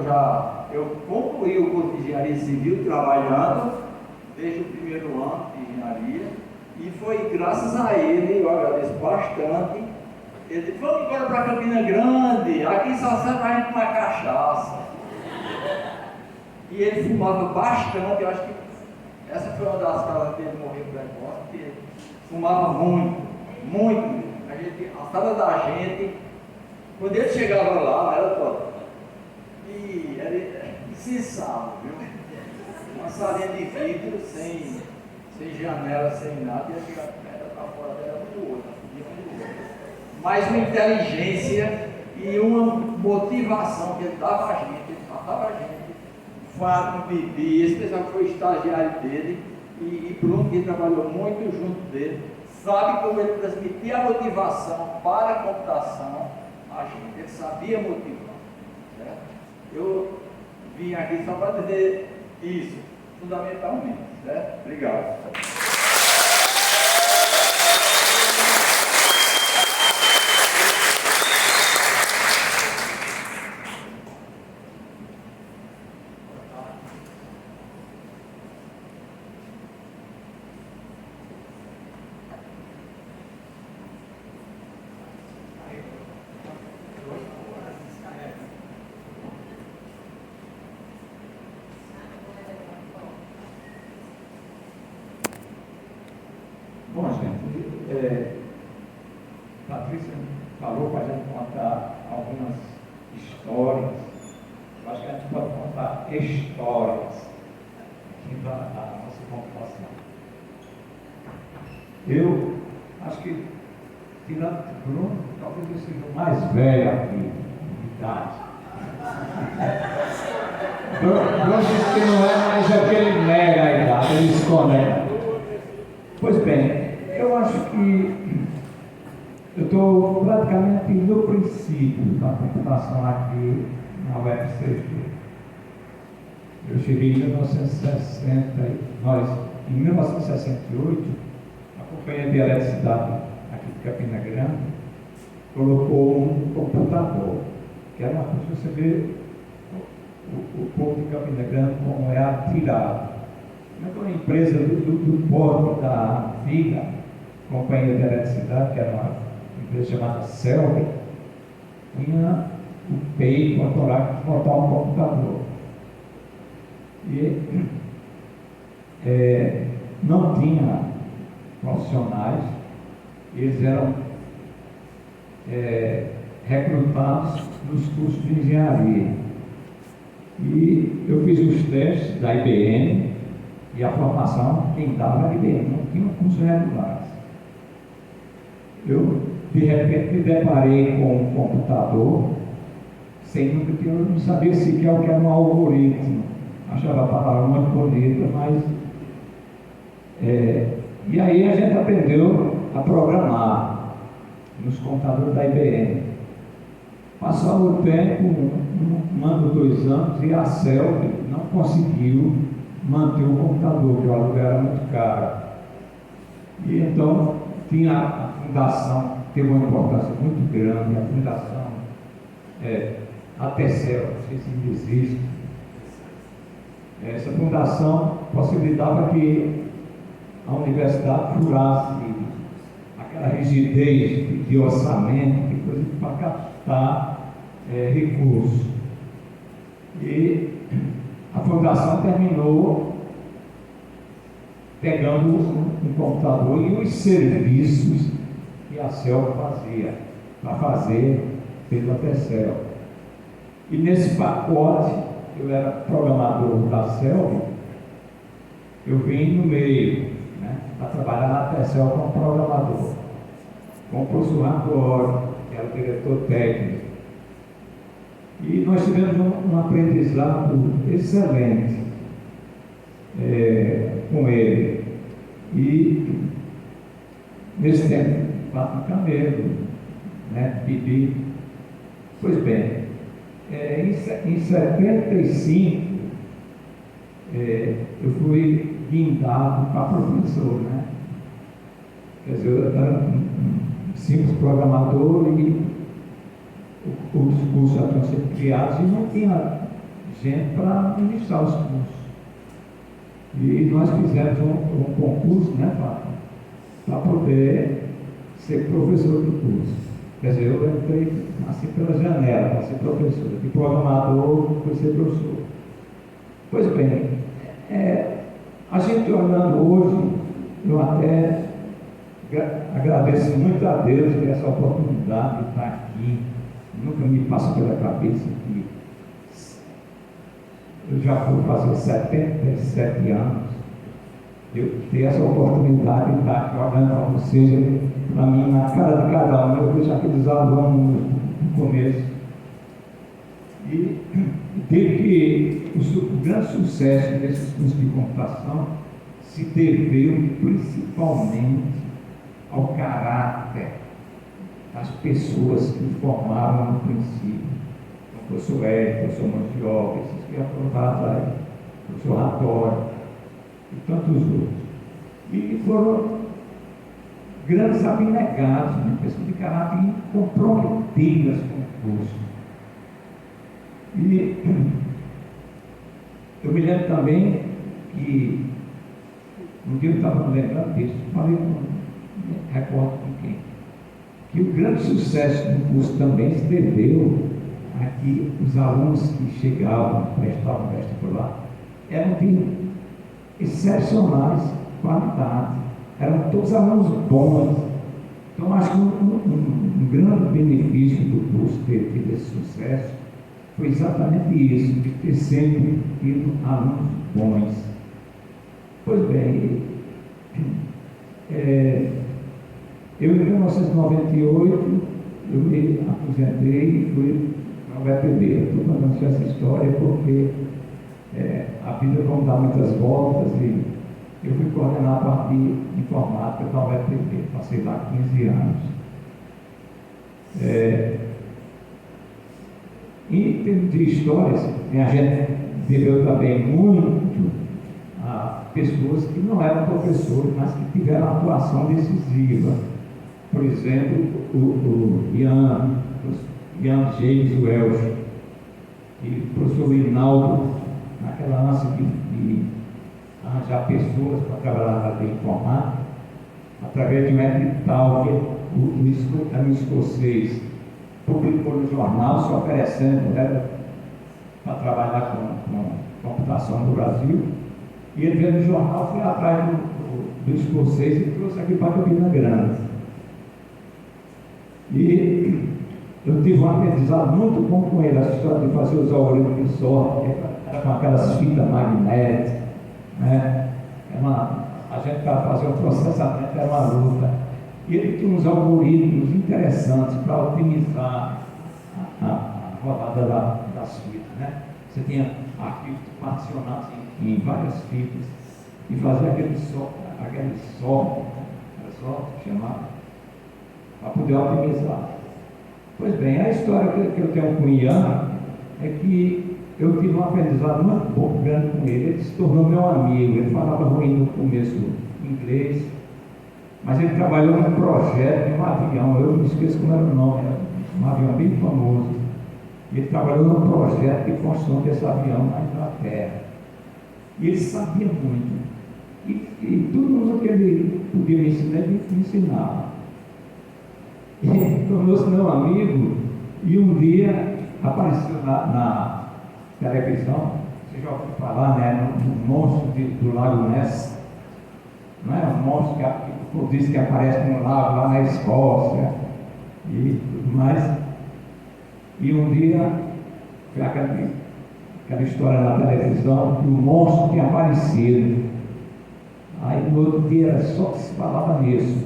eu concluí o curso de engenharia civil trabalhando desde o primeiro ano de engenharia, e foi graças a ele, eu agradeço bastante. Ele disse: vamos embora para Campina Grande, aqui só serve para a gente tomar cachaça. E ele fumava bastante, eu acho que Essa foi uma das causas dele morrer precoce, porque fumava muito, muito. A sala da gente, quando ele chegava lá, era todo. E era insensável, viu? Uma salinha de vidro, sem janela, sem nada, e a pedra para fora dela muito outra, mas uma inteligência e uma motivação que ele dava a gente, ele tratava a gente, Fábio, Bibi, esse pessoal que foi estagiário dele, e Bruno, que trabalhou muito junto dele, sabe como ele transmitia a motivação para a computação a gente, ele sabia motivar, certo? Eu vim aqui só para dizer isso, fundamentalmente, certo? Obrigado. Bom, gente, Patrícia falou para a gente contar algumas histórias. Eu acho que a gente pode contar histórias aqui da nossa computação. Eu acho que, tirando o Bruno, talvez eu seja o mais velho aqui, de idade. Bruno disse que não é mais aquele mega a idade, ele esconde. Pois bem, eu acho que eu estou praticamente no princípio da computação aqui na UFCG. Eu cheguei em 1960, em 1968, a Companhia de Eletricidade aqui de Campina Grande colocou um computador, que era uma coisa que você vê o povo de Campina Grande como é atirado. Então, a empresa do porto da Antiga Companhia de Eletricidade, que era uma empresa chamada Selby, tinha o PEI para montar um computador. E não tinha profissionais, eles eram recrutados nos cursos de engenharia. E eu fiz os testes da IBM, e a formação, quem dava era IBM, não tinha cursos regulares. Eu, de repente, me deparei com um computador, sem nunca ter, eu não sabia sequer o que era um algoritmo. Achava a palavra muito bonita, mas... e aí a gente aprendeu a programar nos computadores da IBM. Passou o tempo, um ano, 2 anos, e a Selby não conseguiu manter o computador, que o aluguel era muito caro. E então tinha a fundação, teve uma importância muito grande, a fundação, a TECEL, não sei se ainda existe. Essa fundação possibilitava que a universidade furasse aquela rigidez de orçamento, de coisa para captar recursos. E a fundação terminou pegando um computador e os serviços que a CEL fazia, para fazer pela TECEL. E nesse pacote, eu era programador da CEL, eu vim no meio, né, para trabalhar na TECEL como programador, com o professor Rangor, que era o diretor técnico. E nós tivemos um aprendizado excelente com ele. E nesse tempo, Pato Camelo, né, Bibi. Pois bem, em 75, eu fui guindado para professor, né? Quer dizer, eu era um simples programador e os cursos já tinham sido criados e não tinha gente para ministrar os cursos. E nós fizemos um concurso, né, para poder ser professor do curso. Quer dizer, eu entrei assim pela janela para ser professor, de programador para ser professor. Pois bem, A gente olhando hoje, eu até agradeço muito a Deus por essa oportunidade de estar aqui. Nunca me passa pela cabeça que eu já fui fazer 77 anos. Eu ter essa oportunidade de estar aqui olhando para você, para mim, na cara de cada um. Eu vejo aqueles alunos no começo. E digo que o grande sucesso desses cursos de computação se deveu principalmente ao caráter das pessoas que formaram no princípio. O professor Hélio, o professor Mandioca, esses que aprovaram aí, o professor Ratório e tantos outros. E foram grandes abnegados, né? Pessoas de caráter comprometidas com o curso. E eu me lembro também que um dia eu estava me lembrando disso, falei com recordo com quem, que o grande sucesso do curso também se deveu a que os alunos que chegavam, prestavam vestibular, eram de excepcionais qualidades, eram todos alunos bons. Então acho que um grande benefício do curso ter tido esse sucesso foi exatamente isso, de ter sempre tido alunos bons. Pois bem, eu em 1998, eu me aposentei e fui para o UEPB. Eu estou contando essa história porque a vida como dá muitas voltas e eu fui coordenar a parte de informática da UEPB, passei lá 15 anos. Em termos de histórias, a gente viveu também muito a pessoas que não eram professores, mas que tiveram atuação decisiva. Por exemplo, o Ian James Welch, e o professor Rinaldo, naquela ânsia de arranjar pessoas para trabalhar na área de informática, através de um edital que o escocês publicou no jornal se oferecendo para trabalhar com computação no Brasil, e ele veio no jornal, foi atrás do escocês e trouxe aqui para Campina Grande. E eu tive um aprendizado muito bom com ele, essa história de fazer os algoritmos de sorte, era com aquelas fitas magnéticas, né? A gente para fazer um processamento era uma luta. E ele tinha uns algoritmos interessantes para otimizar a rodada das fitas, né? Você tinha arquivos particionados em várias fitas e fazia aquele software, chamado, para poder otimizar. Pois bem, a história que eu tenho com o Ian é que eu tive um aprendizado muito grande com ele. Ele se tornou meu amigo. Ele falava ruim no começo inglês, mas ele trabalhou num projeto de um avião, eu não esqueço como era o nome, era um avião bem famoso. Ele trabalhou num projeto de construção desse avião na Inglaterra. E ele sabia muito. E tudo que ele podia me ensinar, ele me ensinava. E tornou-se meu amigo, e um dia apareceu na televisão, você já ouviu falar, né, no monstro do Lago Ness. Não é um monstro que diz que aparece no lago lá na Escócia e tudo mais. E um dia foi aquela história na televisão que o monstro tinha aparecido. Aí no outro dia só que se falava nisso.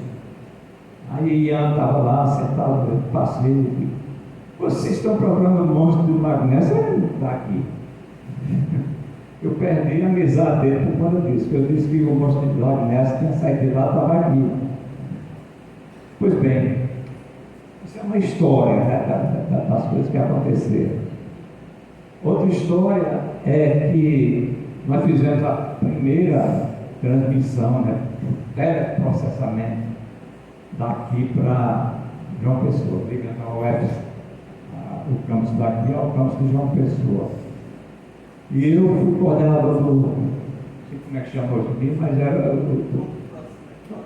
Aí Ian estava lá sentado, eu passei e disse: vocês estão procurando o monstro do Lago Ness? Ele não está aqui. Eu perdi a amizade dele por conta disso, porque eu disse que o monstro do Lago Ness tinha saído de lá, estava aqui. Pois bem, isso é uma história, né, das coisas que aconteceram. Outra história é que nós fizemos a primeira transmissão, né, teleprocessamento daqui para João Pessoa, ligando ao web, o campus daqui ao campus de João Pessoa. E eu fui coordenador do, não sei como é que chama hoje em dia, mas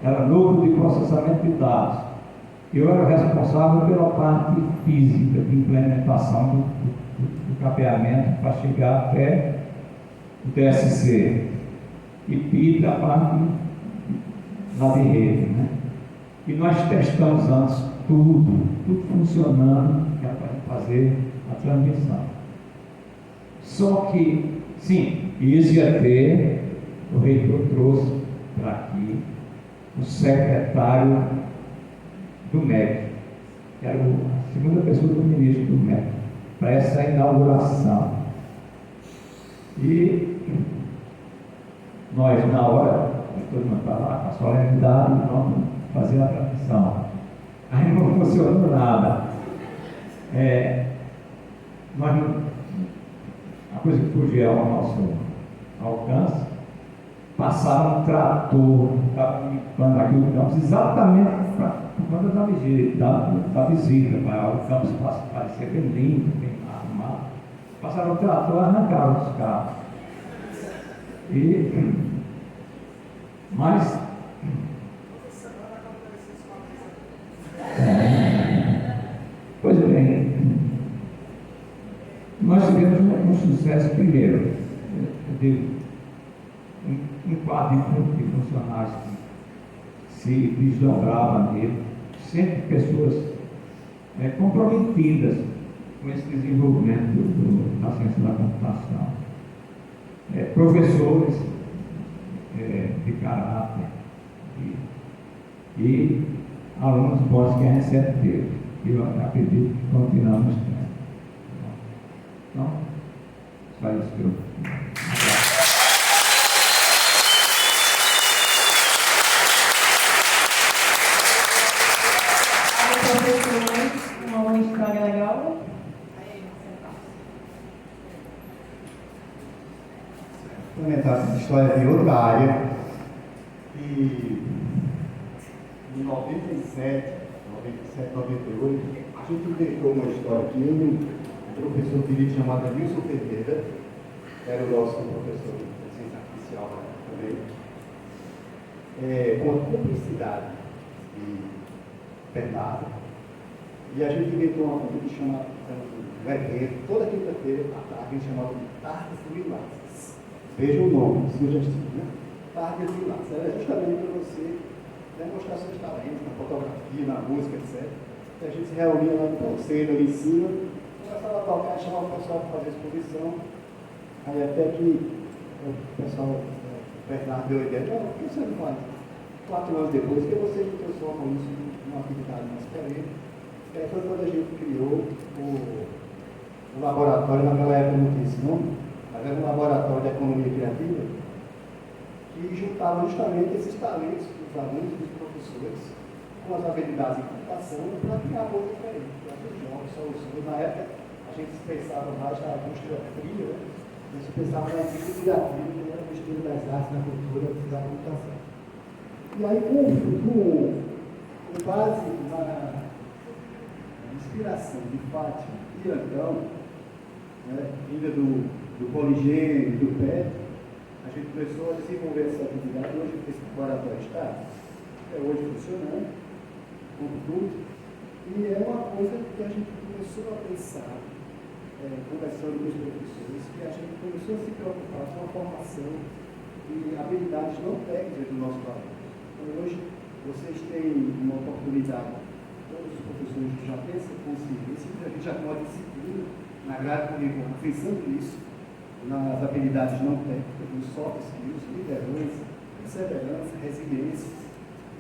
era núcleo de processamento de dados. Eu era responsável pela parte física de implementação do capeamento para chegar até o TSC. e PIB a parte lá de rede, né? E nós testamos antes tudo funcionando para fazer a transmissão. Só que, sim, isso ia ter, o reitor trouxe para aqui o secretário do MEC, que era a segunda pessoa do ministro do MEC, para essa inauguração. E nós, na hora, todo mundo estava lá, com a solenidade, vamos fazer a transmissão. Aí não funcionou nada. A coisa que fugia ao nosso alcance, passaram um trator, estava limpando aqui o campus, exatamente por conta da visita, para o campus parecer bem limpo, bem arrumado. Passaram o trator e arrancaram os carros. Mas pois bem, nós tivemos um sucesso primeiro. Eu digo, um quadro de funcionários que se desdobrava nele, sempre pessoas comprometidas com esse desenvolvimento da ciência da computação. Professores de caráter e alunos bons que a gente sempre teve. E eu acredito que continuamos tendo. Então, só isso que eu... Uma história legal. Comentar essa história de outra área. E em 97, 98, a gente inventou uma história aqui. Um professor querido chamado Wilson Ferreira, era o nosso professor de ciência artificial também, com a cumplicidade de Bernardo. E a gente inventou uma coisa que chama um evento, toda quinta-feira à tarde, chamado Tardes Lilazes. Veja o nome, sugestivo, né? Tardes Lilazes. Era justamente para você demonstrar seus talentos na fotografia, na música, etc. E a gente se reunia lá no conselho, ali em cima, começava a tocar, chamava o pessoal para fazer exposição. Aí até que o pessoal, Bernardo deu a ideia, por que você não faz? 4 anos depois, que você transforma isso numa atividade mais perene. E aí foi quando a gente criou o laboratório, naquela época não tinha esse nome, mas era um laboratório de economia criativa, que juntava justamente esses talentos dos alunos, dos professores, com as habilidades de computação, para criar coisas diferentes, para os jogos, soluções. Na época, a gente pensava mais na indústria fria, né? A gente pensava na indústria criativa, que era o estudo das artes, na cultura, da computação. E aí, com base na inspiração de Fátima e Antão, né, vinda do Poligênio, do PET, a gente começou a desenvolver essa atividade. Hoje esse laboratório está hoje funcionando, com tudo, e é uma coisa que a gente começou a pensar, conversando com os professores, que a gente começou a se preocupar com a formação de habilidades não técnicas do nosso aluno. Então, hoje vocês têm uma oportunidade, todos os professores que já têm essa consciência, a gente já tem uma disciplina na grade curricular pensando nisso, nas habilidades não técnicas, nos soft skills, liderança, perseverança, resiliência,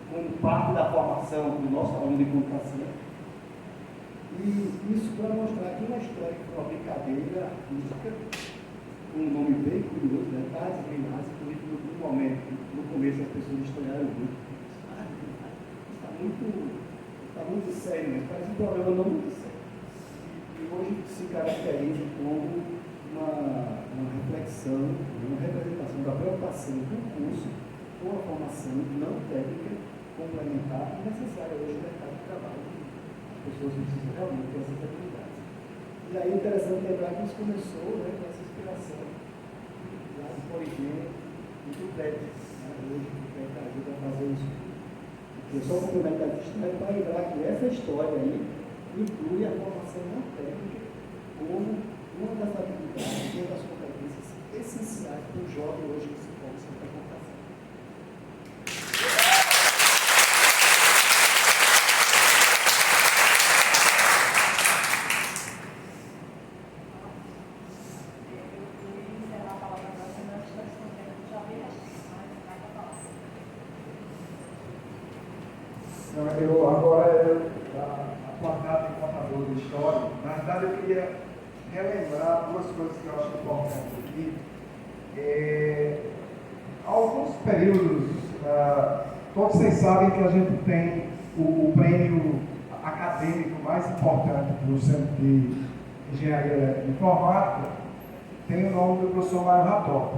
como parte da formação do nosso aluno de computação. E isso para mostrar que uma história que foi uma brincadeira artística, com um nome bem curioso, né? Tardes Lilazes, por isso, no momento, no começo, as pessoas estranharam muito. Está muito sério, mas parece um problema não muito sério. E hoje se caracteriza como uma reflexão, uma representação da preocupação do curso com a formação não técnica, complementar e necessária hoje no mercado de trabalho. As pessoas precisam realmente ter essas habilidades. E aí é interessante lembrar que isso começou, né, com essa inspiração lá do Poligênio e do PET. Hoje o PET ajuda a fazer isso. Eu só complementar essa história para lembrar que essa história aí inclui a formação não técnica como uma das habilidades, uma das competências essenciais para o jovem hoje que se forma sem computação. Eu agora, a qualidade de contador de história, na verdade eu queria relembrar duas coisas que eu acho importantes aqui. Alguns períodos, todos vocês sabem que a gente tem o prêmio acadêmico mais importante do Centro de Engenharia Elétrica e Informática, tem o nome do professor Mário Ratorta.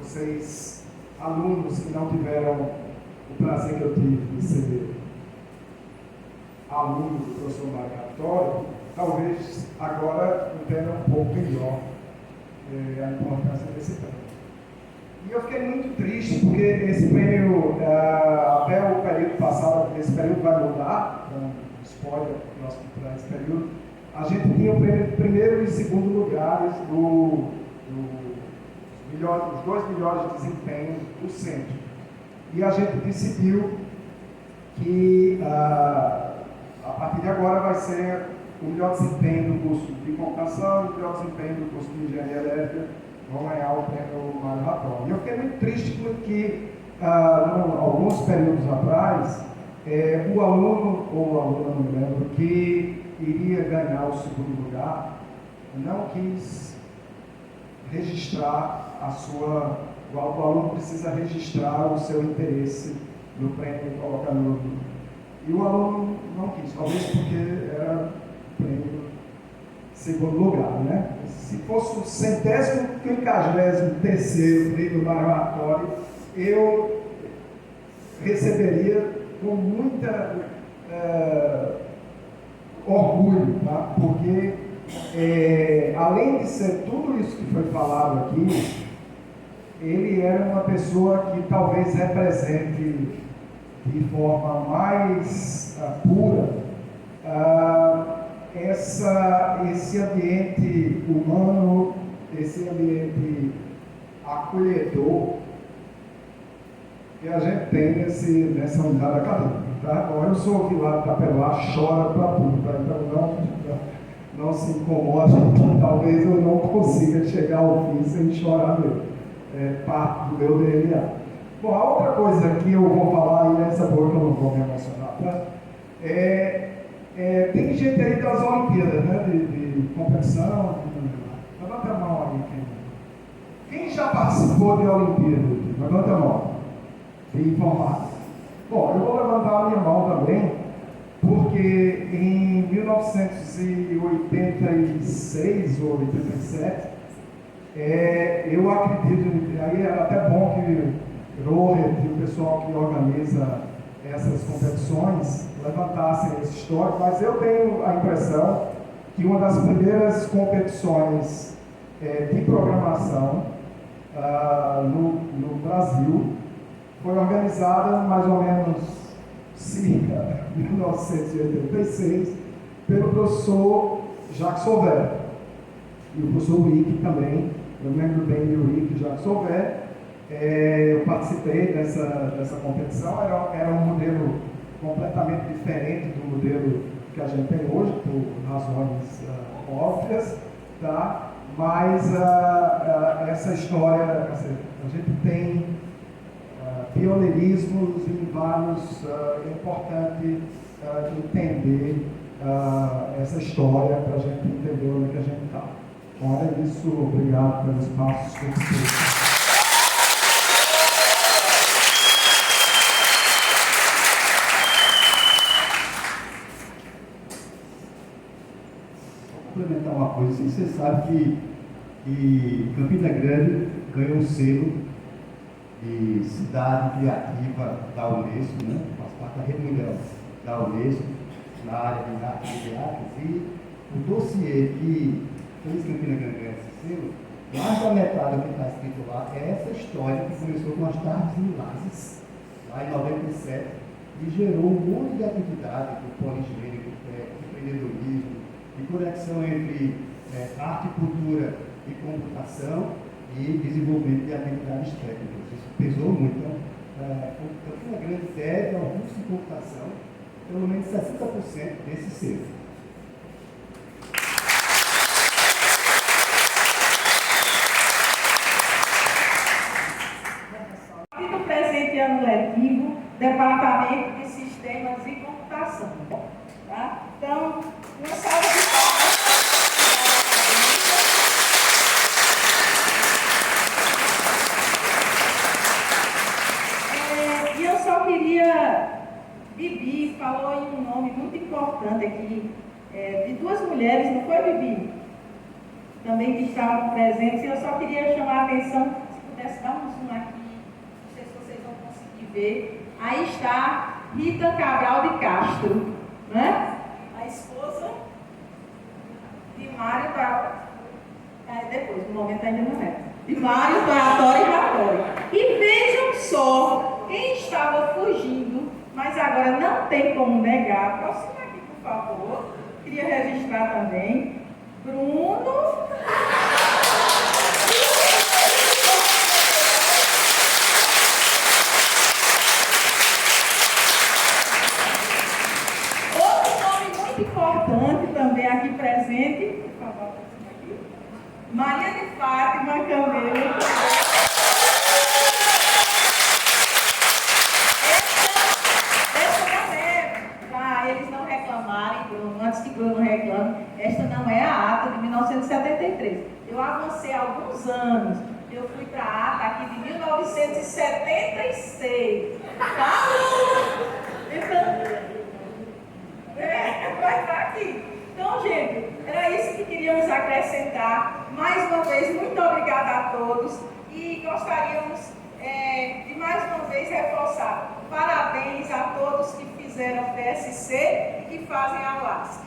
Vocês, alunos que não tiveram o prazer que eu tive de ser aluno do professor Mário Ratorta, talvez agora entendam um pouco melhor a importância desse prêmio. E eu fiquei muito triste porque esse prêmio, até o período passado, esse período vai mudar, então, spoiler próximo para esse período, a gente tinha o prêmio de primeiro e segundo lugares dos 2 melhores desempenhos do centro. E a gente decidiu que a partir de agora vai ser o melhor desempenho do curso de computação e o melhor desempenho do curso de engenharia elétrica vão ganhar o prêmio Mário Ratorta. E eu fiquei muito triste porque, alguns períodos atrás, o aluno ou a aluna, não me lembro, que iria ganhar o segundo lugar, não quis registrar o aluno precisa registrar o seu interesse no prêmio e colocar no. E o aluno não quis, talvez porque era prêmio segundo lugar, né? Se fosse o 153º prêmio Mário Ratorta, eu receberia com muita orgulho, tá? Porque além de ser tudo isso que foi falado aqui, ele era uma pessoa que talvez represente de forma mais pura esse ambiente humano, esse ambiente acolhedor que a gente tem nessa unidade acadêmica. Tá? Agora eu sou aqui lá de Itaperuá, chora para tudo, tá? Então não se incomode, talvez eu não consiga chegar ao fim sem chorar mesmo. É parte do meu DNA. Bom, a outra coisa que eu vou falar, e nessa boa que eu não vou me emocionar, tá? Tem gente aí das Olimpíadas, né? De competição. Levanta a mão aí. Quem já participou de Olimpíada? Levanta a mão. De informática. Bom, eu vou levantar a minha mão também, porque em 1986 ou 87, eu acredito, aí é até bom que Rohrer e o pessoal que organiza essas competições levantassem esse histórico, mas eu tenho a impressão que uma das primeiras competições de programação no Brasil foi organizada mais ou menos circa 1986 pelo professor Jacques Sauveur e o professor Wick também. Eu lembro bem do Wick e Jacques Sauveur. Eu participei dessa competição, era um modelo completamente diferente do modelo que a gente tem hoje, por razões óbvias, tá? Mas essa história, a gente tem pioneirismos em vários, é importante entender essa história para a gente entender onde é que a gente está. Bom, é isso, obrigado pelo espaço que vocês. Complementar uma coisa, assim, você sabe que Campina Grande ganhou um selo de cidade criativa da Unesco, né? Faz parte da rede mundial da Unesco, na área de artes pediátricas, e o dossiê que fez Campina Grande ganhar esse selo, mais da metade do que está escrito lá é essa história que começou com as tardes lilazes, lá em 97, e gerou um monte de atividade do poligênico, empreendedorismo, de conexão entre arte, cultura e computação e desenvolvimento de habilidades técnicas. Isso pesou muito. Então, Campina Grande deve ao curso de computação pelo menos 60% desse selo. No presente ano letivo, Departamento aprimoramento de sistemas e computação. Tá? Então, uma salva de palmas. E eu só queria, Bibi falou em um nome muito importante aqui, de duas mulheres, não foi, Bibi? Também que estavam presentes, e eu só queria chamar a atenção, se pudesse dar um zoom aqui, não sei se vocês vão conseguir ver. Aí está Rita Cabral de Castro, né? A esposa de Mário depois, no momento ainda não é. De Mário Toratório e Ratório. E vejam só, quem estava fugindo, mas agora não tem como negar. Próximo aqui, por favor. Queria registrar também. Bruno. Outro nome muito importante também aqui presente. Por favor, aqui. Maria de Fátima Camelo. Essa não é, para eles não reclamarem, Bruno, antes que Bruno reclame, esta não é a ata de 1973. Eu avancei alguns anos. Eu fui para a ata aqui de 1976. Tá? Então, vai estar aqui. Então, gente, era isso que queríamos acrescentar. Mais uma vez, muito obrigada a todos. E gostaríamos de mais uma vez reforçar parabéns a todos que fizeram o TSC e que fazem a UASC.